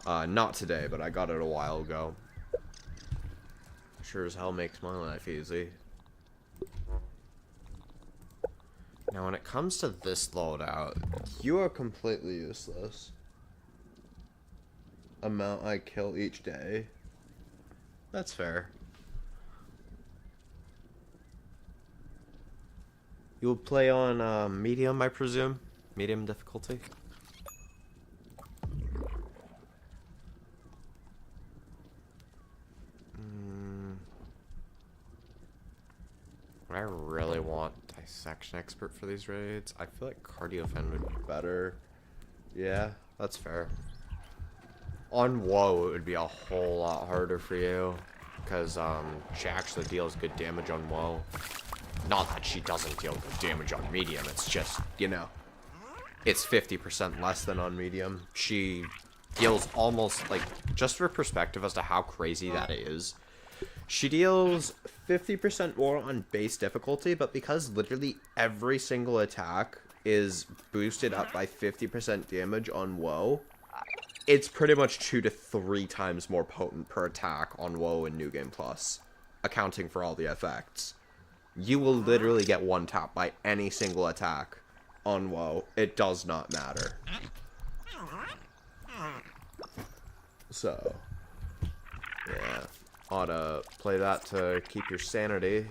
Not today, but I got it a while ago. Sure as hell makes my life easy. Now when it comes to this loadout, you are completely useless. Amount I kill each day. That's fair. You'll play on medium, I presume? Medium difficulty? I really want dissection expert for these raids. I feel like cardio-fen would be better. Yeah, that's fair. On WoW, it would be a whole lot harder for you, because she actually deals good damage on WoW. Not that she doesn't deal good damage on medium, it's just, you know, it's 50% less than on medium. She deals almost, like, just for perspective as to how crazy that is, She deals 50% more on base difficulty, but because literally every single attack is boosted up by 50% damage on WoW, it's pretty much 2 to 3 times more potent per attack on WoW and New Game Plus, accounting for all the effects. You will literally get one tap by any single attack on WoW. It does not matter. So, yeah, ought to play that to keep your sanity.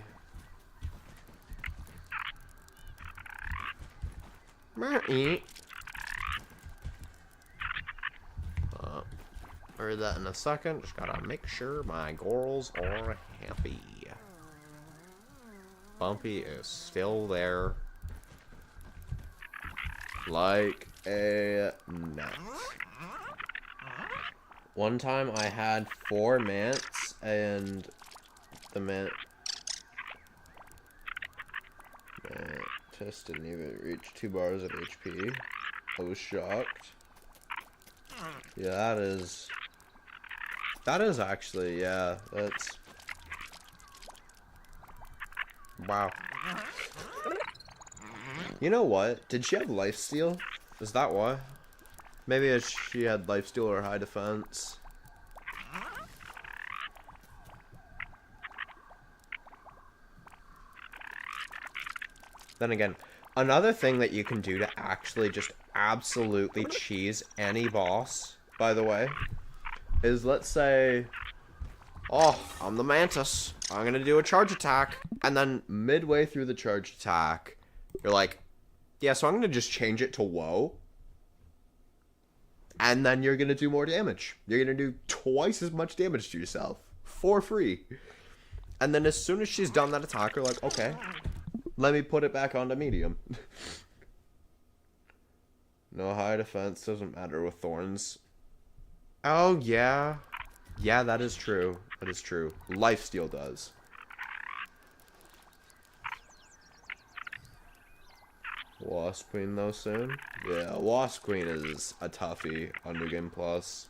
Heard that in a second. Just gotta make sure my girls are happy. Bumpy is still there. Like a nut. One time I had 4 mants and the mantis didn't even reach 2 bars of HP. I was shocked. Yeah, that is actually, yeah, that's... Wow. You know what? Did she have lifesteal? Is that why? Maybe she had lifesteal or high defense. Then again, another thing that you can do to actually just absolutely cheese any boss, by the way, is let's say, oh, I'm the Mantis. I'm gonna do a charge attack. And then midway through the charge attack, you're like, yeah, so I'm gonna just change it to WoW. And then you're gonna do more damage. You're gonna do twice as much damage to yourself for free. And then as soon as she's done that attack, you're like, okay, let me put it back onto medium. No high defense, doesn't matter with thorns. Oh, yeah. Yeah, that is true. That is true. Lifesteal does. Wasp Queen, though, soon? Yeah, Wasp Queen is a toughie on New Game Plus.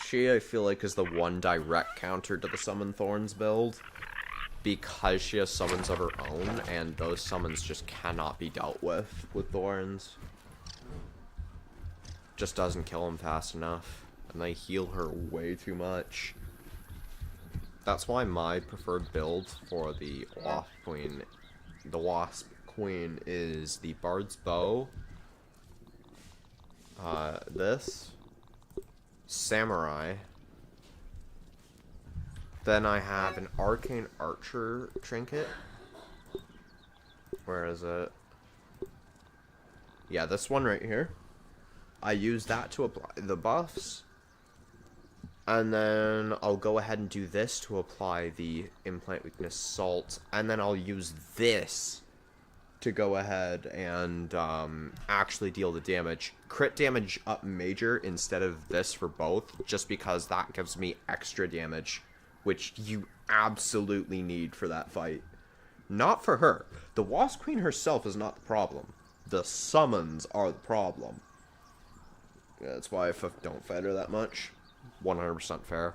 She, I feel like, is the one direct counter to the Summon Thorns build. Because she has summons of her own, and those summons just cannot be dealt with Thorns. Just doesn't kill them fast enough. And they heal her way too much. That's why my preferred build for the Wasp Queen is the Bard's Bow. This. Samurai. Then I have an Arcane Archer trinket. Where is it? Yeah, this one right here. I use that to apply the buffs. And then I'll go ahead and do this to apply the Implant Weakness Salt. And then I'll use this to go ahead and actually deal the damage. Crit damage up major instead of this for both. Just because that gives me extra damage. Which you absolutely need for that fight. Not for her. The Wasp Queen herself is not the problem. The summons are the problem. Yeah, that's why I don't fight her that much. 100% fair.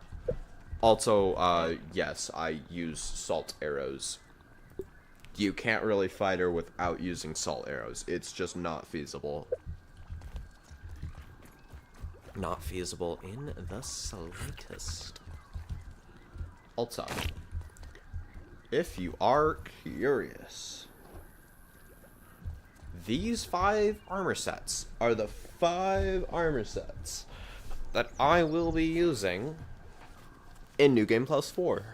Also, yes, I use salt arrows. You can't really fight her without using salt arrows. It's just not feasible. Not feasible in the slightest. Also, if you are curious, these 5 armor sets are the 5 armor sets that I will be using in New Game Plus 4.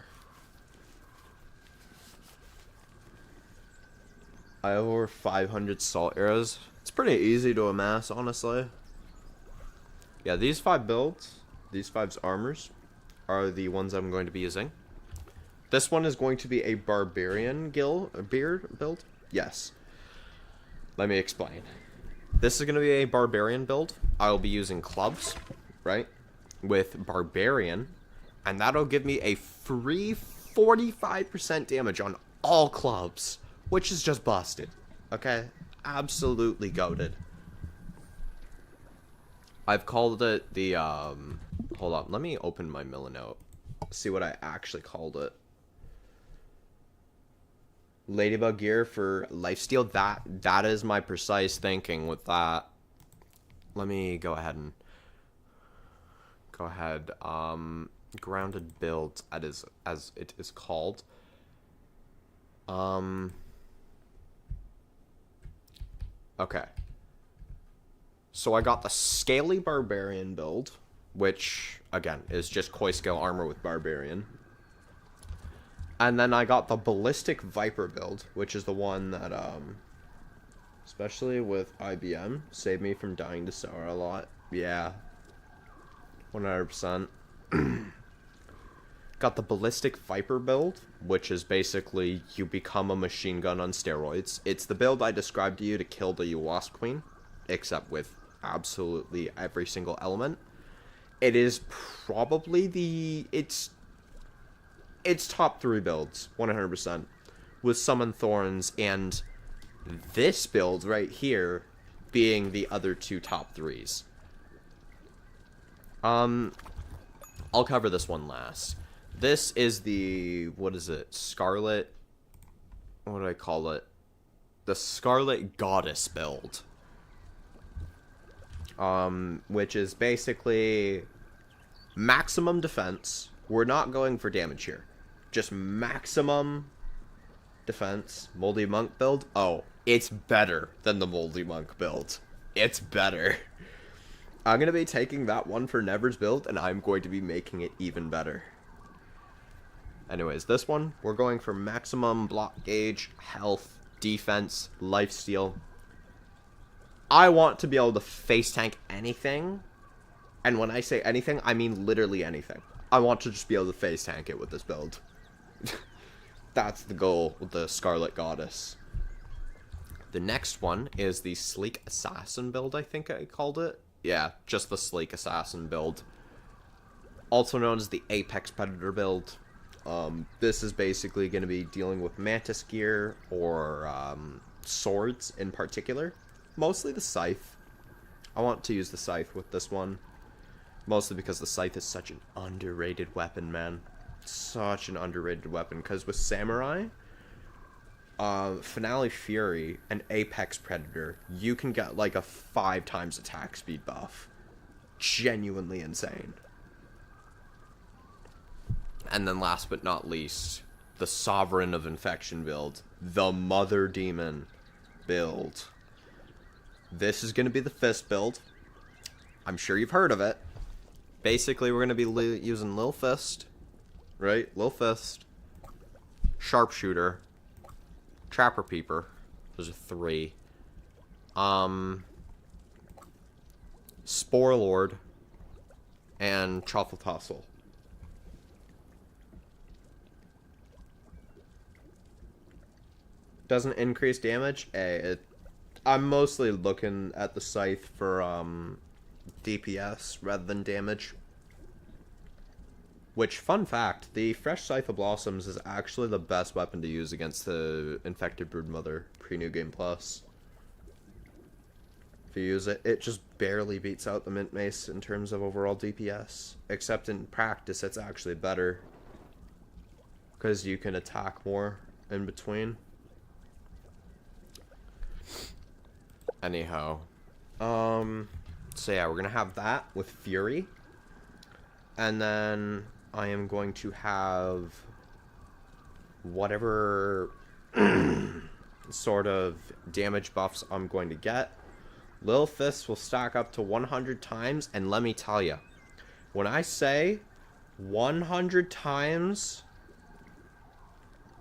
I have over 500 salt arrows. It's pretty easy to amass, honestly. Yeah, these 5 builds, these 5 armors, are the ones I'm going to be using. This one is going to be a Barbarian beard build. Yes. Let me explain. This is going to be a Barbarian build. I'll be using clubs, right, with Barbarian, and that'll give me a free 45% damage on all clubs, which is just busted. Okay? Absolutely goated. I've called it the, hold on, let me open my Milanote. see what I actually called it. Ladybug gear for lifesteal. That is my precise thinking with that. Let me go ahead and grounded build as it is called. Okay. So I got the Scaly Barbarian build, which, again, is just Koi Scale armor with Barbarian. And then I got the Ballistic Viper build, which is the one that, especially with IBM, saved me from dying to Sour a lot. Yeah. 100%. Got the Ballistic Viper build, which is basically you become a machine gun on steroids. It's the build I described to you to kill the Wasp Queen, except with absolutely every single element. It is probably it's top 3 builds, 100%, with Summon Thorns, and this build right here being the other 2 top 3s. I'll cover this one last. This is the, what is it, Scarlet, what do I call it? The Scarlet Goddess build. Which is basically maximum defense. We're not going for damage here. Just maximum defense. Moldy Monk build. Oh, it's better than the Moldy Monk build. It's better. I'm going to be taking that one for Never's build, and I'm going to be making it even better. Anyways, this one, we're going for maximum block gauge, health, defense, lifesteal. I want to be able to face tank anything. And when I say anything, I mean literally anything. I want to just be able to face tank it with this build. That's the goal with the Scarlet Goddess. The next one is the Sleek Assassin build, I think I called it. Yeah, just the Sleek Assassin build. Also known as the Apex Predator build. This is basically going to be dealing with Mantis gear or swords in particular. Mostly the Scythe. I want to use the Scythe with this one. Mostly because the Scythe is such an underrated weapon, man. Such an underrated weapon. Because with Samurai, Finale Fury, and Apex Predator, you can get like a 5 times attack speed buff. Genuinely insane. And then last but not least, the Sovereign of Infection build. The Mother Demon build. This is going to be the Fist build. I'm sure you've heard of it. Basically, we're going to be using Lil Fist. Right? Lil Fist. Sharpshooter. Trapper Peeper. Those are 3. Spore Lord. And Truffle Tussle. Doesn't increase damage. I'm mostly looking at the Scythe for DPS rather than damage. Which, fun fact, the Fresh Scythe of Blossoms is actually the best weapon to use against the Infected Broodmother pre-New Game Plus. If you use it, it just barely beats out the Mint Mace in terms of overall DPS. Except in practice, it's actually better. Because you can attack more in between. Anyhow, so yeah, we're gonna have that with Fury, and then I am going to have whatever sort of damage buffs I'm going to get. Lil Fist will stack up to 100 times, and let me tell you, when I say 100 times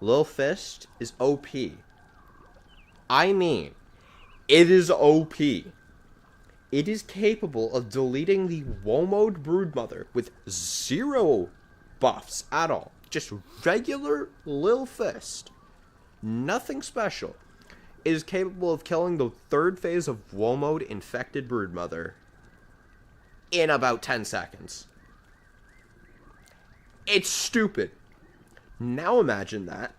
Lil Fist is OP, I mean, it is OP. It is capable of deleting the Womode Broodmother with 0 buffs at all. Just regular Lil Fist. Nothing special. It is capable of killing the 3rd phase of Womode Infected Broodmother in about 10 seconds. It's stupid. Now imagine that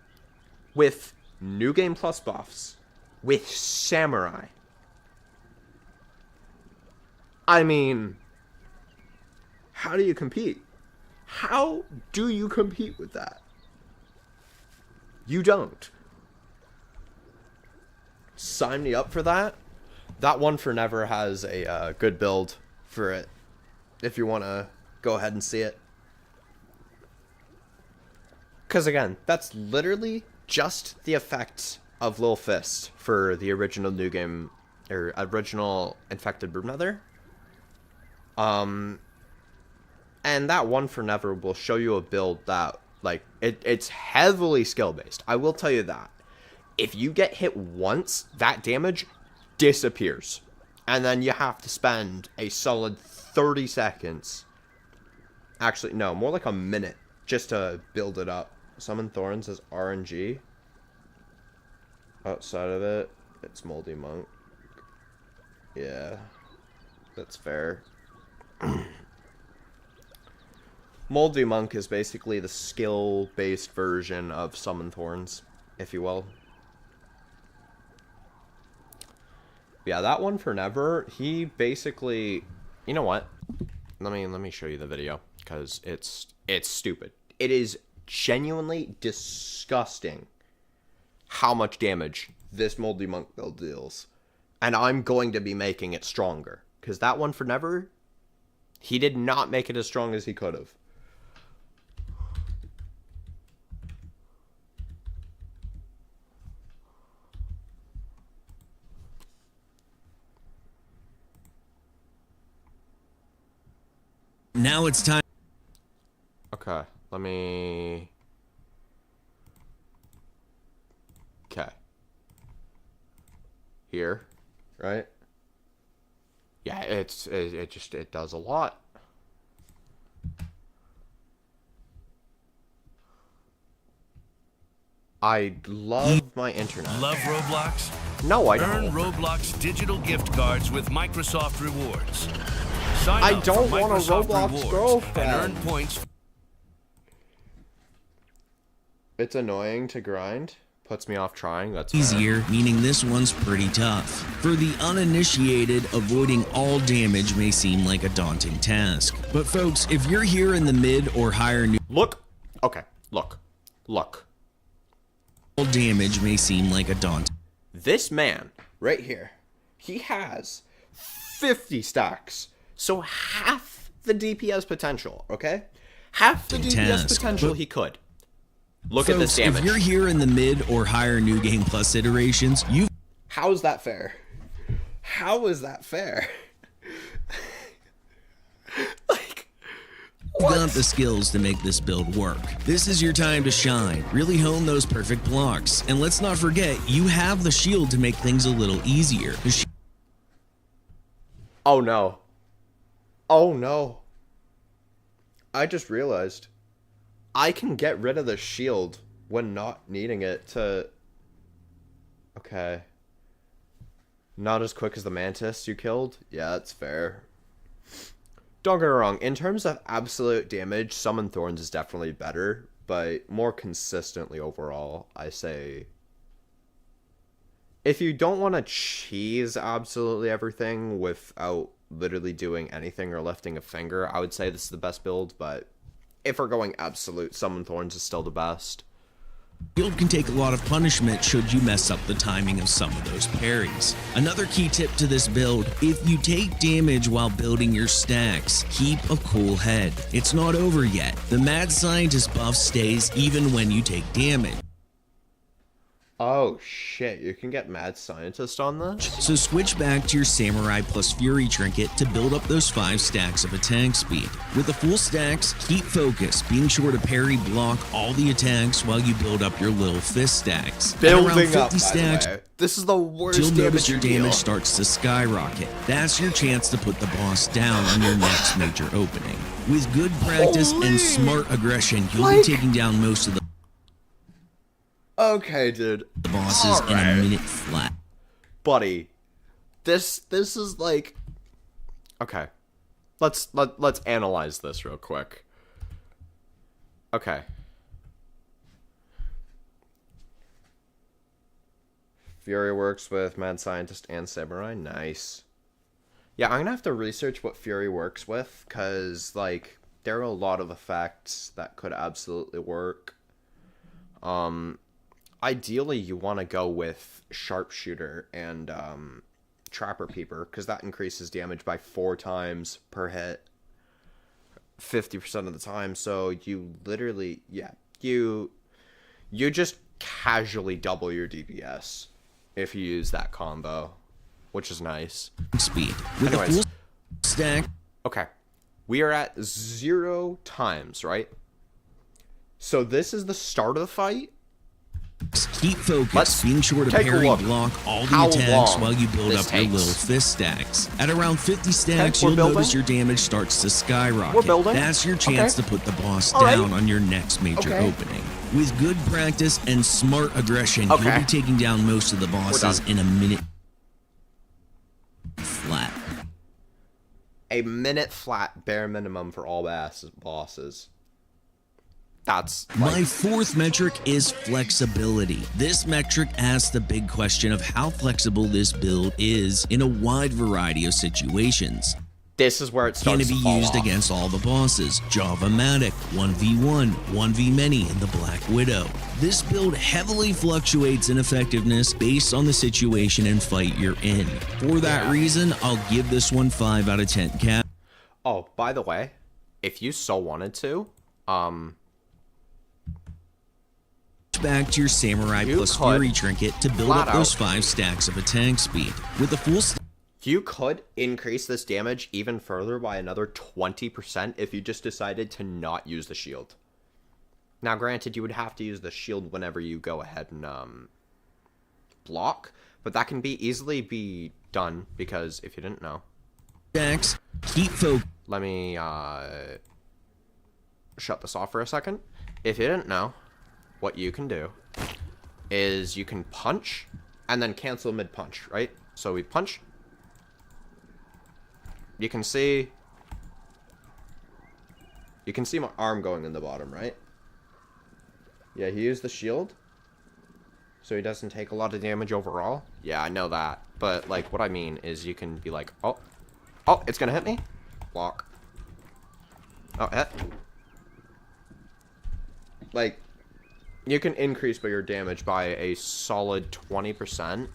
with New Game Plus buffs. With Samurai. I mean, how do you compete? How do you compete with that? You don't. Sign me up for that. That One for Never has a good build for it, if you want to go ahead and see it. Because again, that's literally just the effects of Lil Fist for the original New Game, or original Infected Broodmother. And that One for Never will show you a build that, like, it's heavily skill-based. I will tell you that. If you get hit once, that damage disappears. And then you have to spend a solid 30 seconds. Actually, no, more like a minute just to build it up. Summon Thorns as RNG. Outside of it, it's Moldy Monk. Yeah, that's fair. Moldy Monk is basically the skill-based version of Summon Thorns, if you will. Yeah, that One for Never, he basically... You know what? Let me show you the video, because it's stupid. It is genuinely disgusting how much damage this Moldy Monk build deals. And I'm going to be making it stronger. Because that One for Never, he did not make it as strong as he could have. Now it's time. Okay, let me... Okay. Here, right? Yeah, it does a lot. I love my internet. Love Roblox? No, I don't. Earn Roblox digital gift cards with Microsoft Rewards. Sign I up don't for want a Microsoft Roblox Rewards girlfriend. and earn points. It's annoying to grind. Puts me off trying. That's Easier, meaning this one's pretty tough. For the uninitiated, avoiding all damage may seem like a daunting task. But folks, if you're here in the mid or higher new Look. Okay. Look. all damage may seem like a daunting. This man right here, he has 50 stacks. So half the DPS potential, okay? Half the DPS Task, potential but- he could. Look at this Folks, damage. if you're here in the mid or higher New Game Plus iterations, you've How is that fair? How is that fair? Like, what? got the skills to make this build work. This is your time to shine. Really hone those perfect blocks. And let's not forget, you have the shield to make things a little easier. The Oh no. Oh no. I just realized I can get rid of the shield when not needing it to... Okay. Not as quick as the Mantis you killed? Yeah, that's fair. Don't get me wrong, in terms of absolute damage, Summon Thorns is definitely better, but more consistently overall, I say... If you don't want to cheese absolutely everything without literally doing anything or lifting a finger, I would say this is the best build, but if we're going absolute, Summon Thorns is still the best. shield can take a lot of punishment should you mess up the timing of some of those parries. Another key tip to this build, if you take damage while building your stacks, keep a cool head. It's not over yet. The Mad Scientist buff stays even when you take damage. Oh shit, you can get Mad Scientist on this? So switch back to your Samurai plus Fury trinket to build up those 5 stacks of attack speed. With the full stacks, keep focus, being sure to parry block all the attacks while you build up your little fist stacks. At around 50 stacks, This is the worst you'll notice your deal. damage starts to skyrocket. That's your chance to put the boss down on your next major opening. With good practice Holy, and smart aggression, you'll like- be taking down most of the Okay, dude. bosses in a minute flat. Buddy, this is like... Okay. Let's analyze this real quick. Okay. Fury works with Mad Scientist and Samurai. Nice. Yeah, I'm gonna have to research what Fury works with, because, like, there are a lot of effects that could absolutely work. Ideally, you want to go with Sharpshooter and Trapper Peeper, because that increases damage by 4 times per hit, 50% of the time. So you literally, you just casually double your DPS if you use that combo, which is nice. Speed with a full stack. Okay, we are at 0 times, right? So this is the start of the fight. Keep focused, Let's being sure to take a parry look. block all the How attacks long while you build this up your takes. little fist stacks. At around 50 stacks, we're you'll building. notice your damage starts to skyrocket. We're building. That's your chance Okay. to put the boss All right. down on your next major Okay. opening. With good practice and smart aggression, Okay. you'll be taking down most of the bosses done. in a minute flat. A minute flat, bare minimum for all bosses. That's My 4th metric is flexibility. This metric asks the big question of how flexible this build is in a wide variety of situations. this is where it Can starts it be to fall used off. against all the bosses? Java-matic, 1v1, 1v-many, and the Black Widow. This build heavily fluctuates in effectiveness based on the situation and fight you're in. For that reason, I'll give this one 5 out of 10 cap. Oh, by the way, if you so wanted to, Back to your Samurai You plus could Fury trinket to build flat up those out- 5 stacks of attack speed. With a full you could increase this damage even further by another 20% if you just decided to not use the shield. Now, granted, you would have to use the shield whenever you go ahead and block, but that can easily be done, because if you didn't know, stacks, keep focused. let me shut this off for a second. If you didn't know, what you can do is you can punch and then cancel mid-punch, right? So we punch. You can see my arm going in the bottom, right? Yeah, he used the shield, so he doesn't take a lot of damage overall. Yeah, I know that, but like what I mean is you can be like, oh, it's gonna hit me. Block. Oh, hit. Like, you can increase by your damage by a solid 20%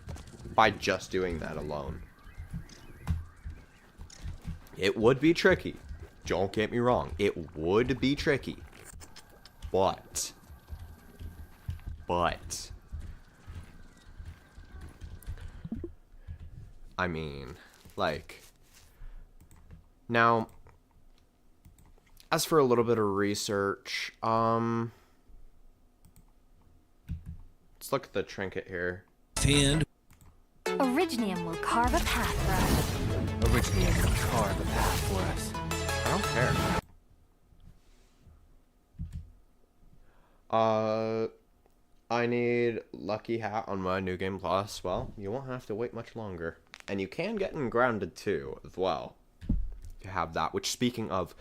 by just doing that alone. It would be tricky. Don't get me wrong. It would be tricky. But. I mean, like. Now, as for a little bit of research, let's look at the trinket here. And Originium will carve a path for us. Originium will carve a path for us. I don't care. I need Lucky Hat on my New Game Plus. Well, you won't have to wait much longer. And you can get in Grounded too, as well. You have that, which, speaking of,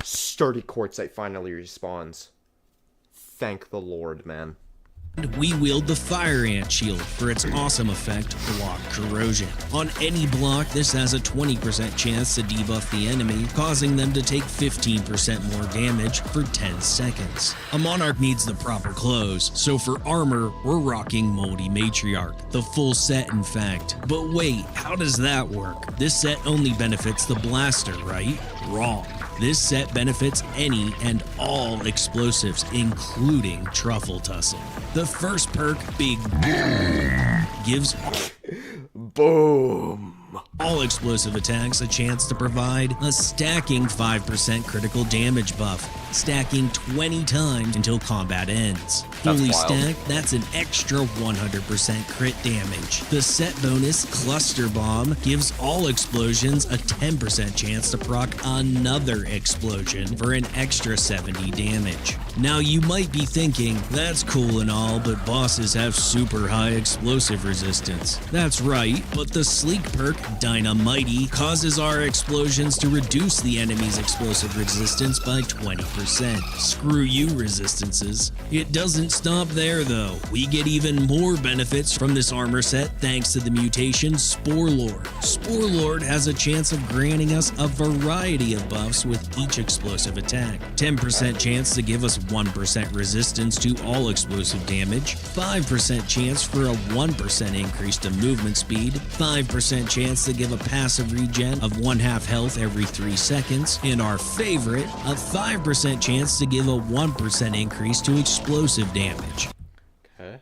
sturdy quartzite finally respawns. Thank the Lord, man. we wield the Fire Ant Shield for its awesome effect, Block Corrosion. On any block, this has a 20% chance to debuff the enemy, causing them to take 15% more damage for 10 seconds. A Monarch needs the proper clothes, so for armor, we're rocking Moldy Matriarch, the full set in fact. But wait, how does that work? This set only benefits the blaster, right? Wrong. This set benefits any and all explosives, including Truffle Tussle. The first perk, Big Boom, gives Boom! all explosive attacks a chance to provide a stacking 5% critical damage buff, stacking 20 times until combat ends. Fully wild. stacked, that's an extra 100% crit damage. The set bonus, Cluster Bomb, gives all explosions a 10% chance to proc another explosion for an extra 70 damage. Now you might be thinking, that's cool and all, but bosses have super high explosive resistance. That's right, but the sleek perk Dynamite causes our explosions to reduce the enemy's explosive resistance by 20%. Screw you, resistances. It doesn't stop there though. We get even more benefits from this armor set thanks to the mutation Spore Lord. Spore Lord has a chance of granting us a variety of buffs with each explosive attack. 10% chance to give us 1% resistance to all explosive damage, 5% chance for a 1% increase to movement speed, 5% chance to give a passive regen of 1/2 health every 3 seconds, and our favorite, a 5% chance to give a 1% increase to explosive damage. Okay.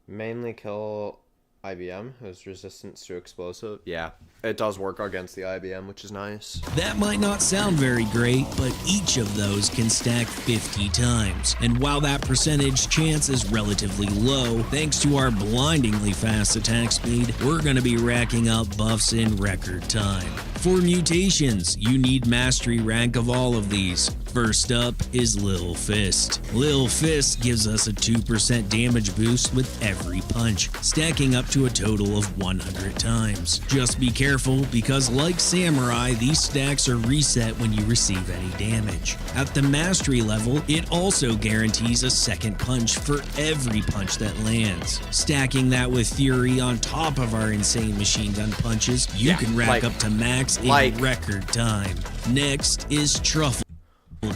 Mainly kill IBM, who's resistance to explosive. Yeah, it does work against the IBM, which is nice. That might not sound very great, but each of those can stack 50 times. And while that percentage chance is relatively low, thanks to our blindingly fast attack speed, we're going to be racking up buffs in record time. For mutations, you need mastery rank of all of these. First up is Lil Fist. Lil Fist gives us a 2% damage boost with every punch, stacking up to a total of 100 times. Just be careful because like Samurai, these stacks are reset when you receive any damage. At the mastery level, it also guarantees a second punch for every punch that lands. Stacking that with Fury on top of our insane machine gun punches, you can rack up to max in record time. Next is Truffle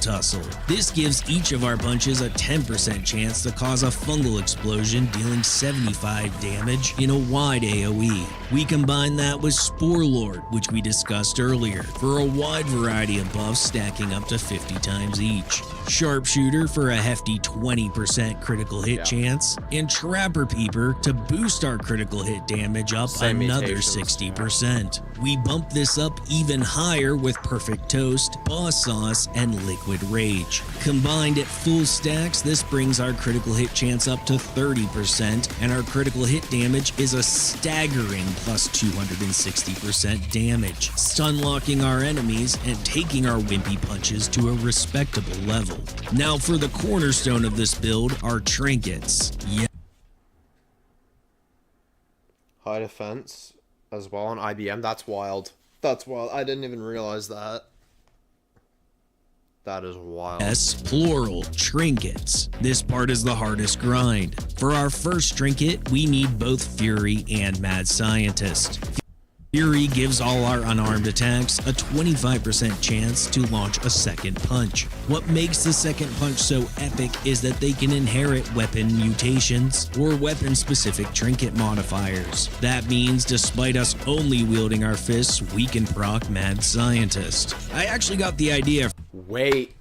Tussle. This gives each of our punches a 10% chance to cause a fungal explosion, dealing 75 damage in a wide AoE. We combine that with Spore Lord, which we discussed earlier, for a wide variety of buffs stacking up to 50 times each. Sharpshooter for a hefty 20% critical hit chance, and Trapper Peeper to boost our critical hit damage up another 60%. We bump this up even higher with Perfect Toast, Boss Sauce, and Liquid Rage. Combined at full stacks, this brings our critical hit chance up to 30%, and our critical hit damage is a staggering plus 260% damage, stun-locking our enemies and taking our wimpy punches to a respectable level. Now for the cornerstone of this build, our trinkets. High defense as well on IBM. That's wild. That's wild. I didn't even realize that. That is wild. Yes, plural, trinkets. This part is the hardest grind. For our first trinket, we need both Fury and Mad Scientist. Fury gives all our unarmed attacks a 25% chance to launch a second punch. What makes the second punch so epic is that they can inherit weapon mutations or weapon-specific trinket modifiers. That means despite us only wielding our fists, we can proc Mad Scientist. I actually got the idea. Wait.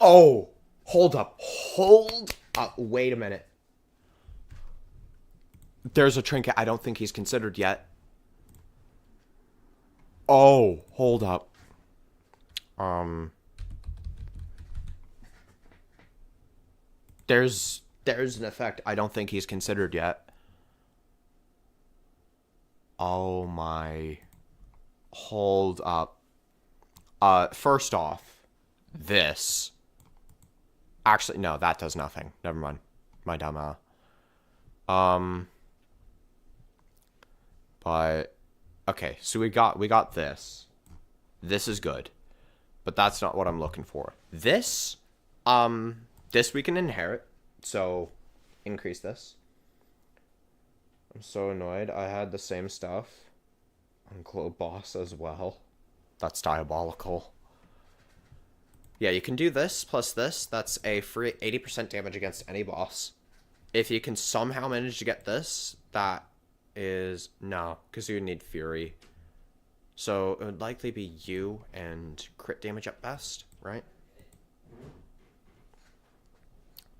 Oh, hold up. Wait a minute. There's a trinket I don't think he's considered yet. Oh, hold up. There's an effect I don't think he's considered yet. Oh my. Hold up. First off, this. Actually, no, that does nothing. Never mind. My dumb But okay, so we got this. This is good. But that's not what I'm looking for. This we can inherit. So increase this. I'm so annoyed. I had the same stuff on Globe Boss as well. That's diabolical. Yeah, you can do this plus this. That's a free 80% damage against any boss. If you can somehow manage to get this, that is... No, because you would need Fury. So it would likely be you and crit damage at best, right?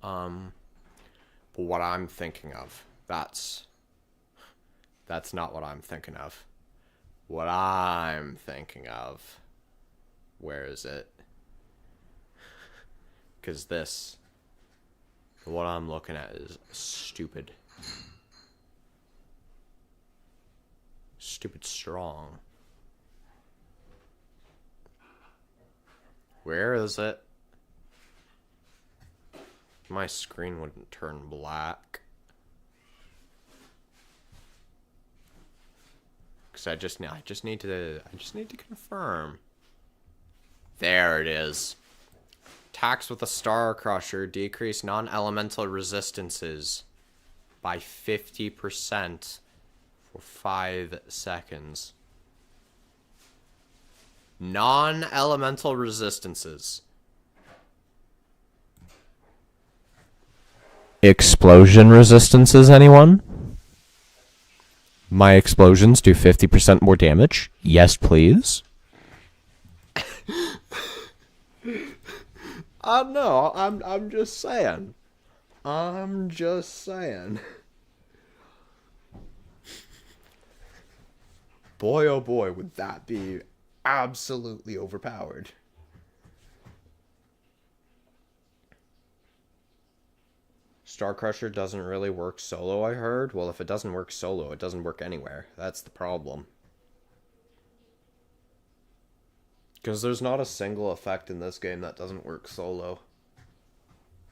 But what I'm thinking of, that's not what I'm thinking of. What I'm thinking of, where is it? Because this, what I'm looking at is stupid. Stupid strong. Where is it? My screen wouldn't turn black. Cause I just need to confirm. There it is. Attacks with a Star Crusher decrease non-elemental resistances by 50% for 5 seconds. Non-elemental resistances. Explosion resistances, anyone? My explosions do 50% more damage? Yes, please. No, I'm just saying. I'm just saying. Boy, oh boy, would that be absolutely overpowered. Star Crusher doesn't really work solo, I heard. Well, if it doesn't work solo, it doesn't work anywhere. That's the problem. Because there's not a single effect in this game that doesn't work solo.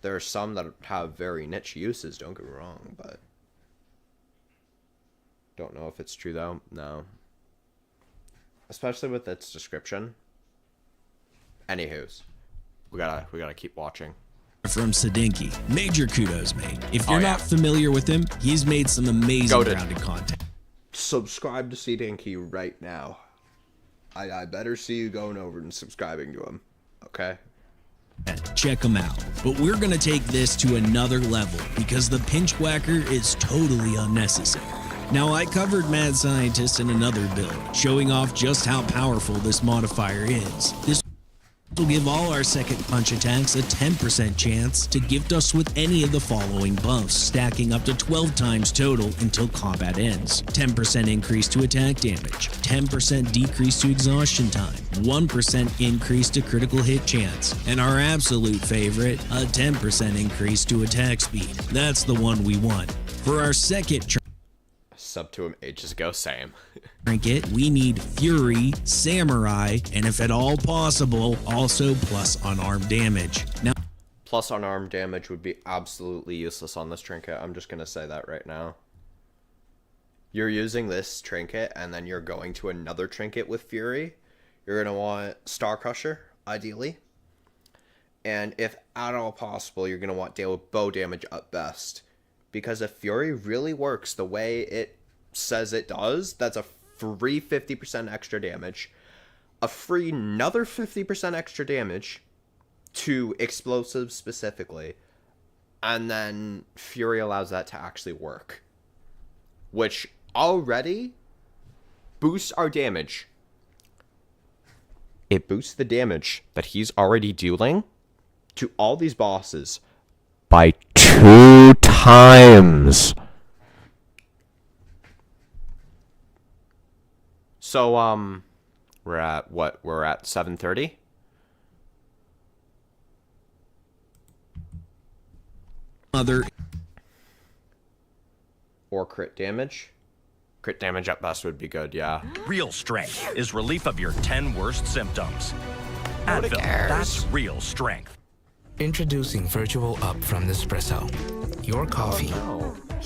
There are some that have very niche uses, don't get me wrong, but... Don't know if it's true, though. No. Especially with its description. Anywho's. We gotta keep watching. From Sadinki. Major kudos, mate. If you're not familiar with him, he's made some amazing grounded content. Subscribe to Sadinki right now. I better see you going over and subscribing to him. Okay? Check him out. But we're gonna take this to another level because the pinch whacker is totally unnecessary. Now, I covered Mad Scientist in another build, showing off just how powerful this modifier is. This will give all our second punch attacks a 10% chance to gift us with any of the following buffs, stacking up to 12 times total until combat ends. 10% increase to attack damage, 10% decrease to exhaustion time, 1% increase to critical hit chance, and our absolute favorite, a 10% increase to attack speed. That's the one we want. For our second sub to him ages ago, same. trinket, we need Fury, Samurai, and if at all possible, also plus unarmed damage. Now, plus unarmed damage would be absolutely useless on this trinket. I'm just gonna say that right now. You're using this trinket and then you're going to another trinket with Fury. You're gonna want Star Crusher, ideally. And if at all possible, you're gonna want deal with bow damage at best. Because if Fury really works the way it says it does, that's a free 50% extra damage, a free another 50% extra damage to explosives specifically, and then Fury allows that to actually work, which already boosts our damage. It boosts the damage that he's already dealing to all these bosses by 2 times. So, we're at what? We're at 730? Or crit damage? Crit damage at best would be good, yeah. Real strength is relief of your 10 worst symptoms. Advil, that's real strength. Introducing Virtual Up from Nespresso. Your coffee,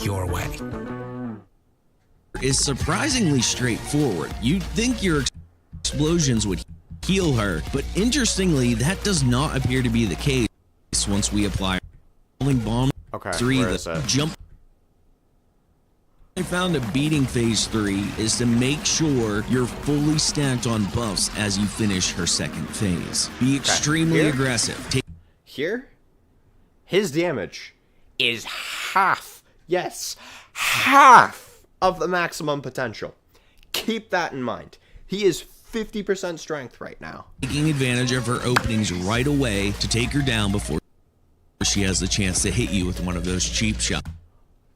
your way. Is surprisingly straightforward. You'd think your explosions would heal her, but interestingly, that does not appear to be the case once we apply rolling bomb 3. The jump I found a beating phase 3 is to make sure you're fully stacked on buffs as you finish her second phase. Be extremely aggressive. Here, his damage is half, yes, half of the maximum potential. Keep that in mind. He is 50% strength right now. Taking advantage of her openings right away to take her down before she has the chance to hit you with one of those cheap shots.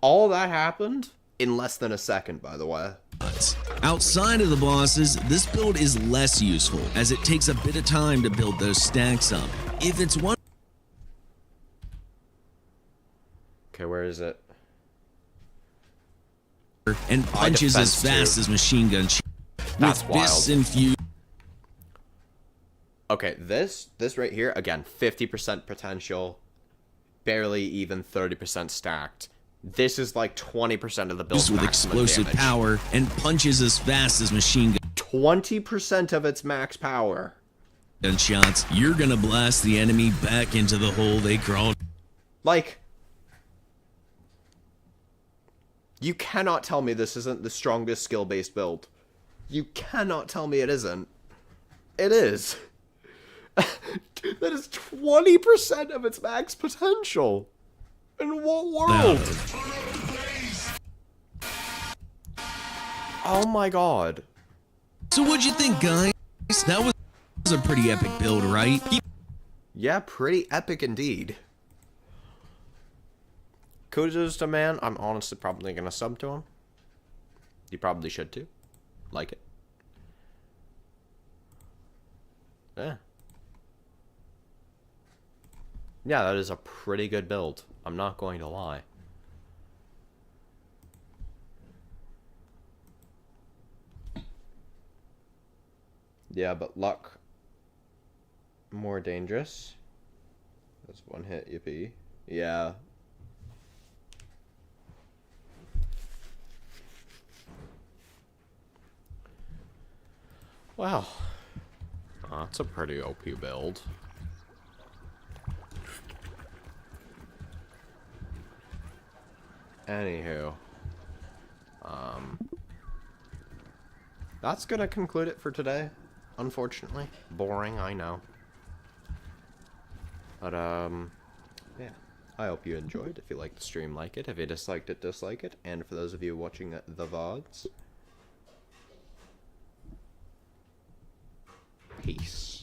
All that happened in less than a second, by the way. Outside of the bosses, this build is less useful as it takes a bit of time to build those stacks up. If it's one... Okay, where is it? And punches as fast as machine gun. That's with fists wild. infused. Okay, this right here, again, 50% potential. barely even 30% stacked. This is like 20% of the build's with maximum explosive damage. power and punches as fast as machine 20% of its max power. gun shots. You're gonna blast the enemy back into the hole they crawled. Like, you cannot tell me this isn't the strongest skill-based build. You cannot tell me it isn't. It is. That is 20% of its max potential. In what world? Oh my god. So what'd you think, guys? That was a pretty epic build, right? Yeah, pretty epic indeed. Kudos to man. I'm honestly probably gonna sub to him. You probably should too. Like it. Yeah. Yeah, that is a pretty good build. I'm not going to lie. Yeah, but luck more dangerous. That's one hit, yippee. Yeah. Wow. That's a pretty OP build. Anywho. That's gonna conclude it for today. Unfortunately. Boring, I know. But, yeah. I hope you enjoyed. If you liked the stream, like it. If you disliked it, dislike it. And for those of you watching the VODs, peace.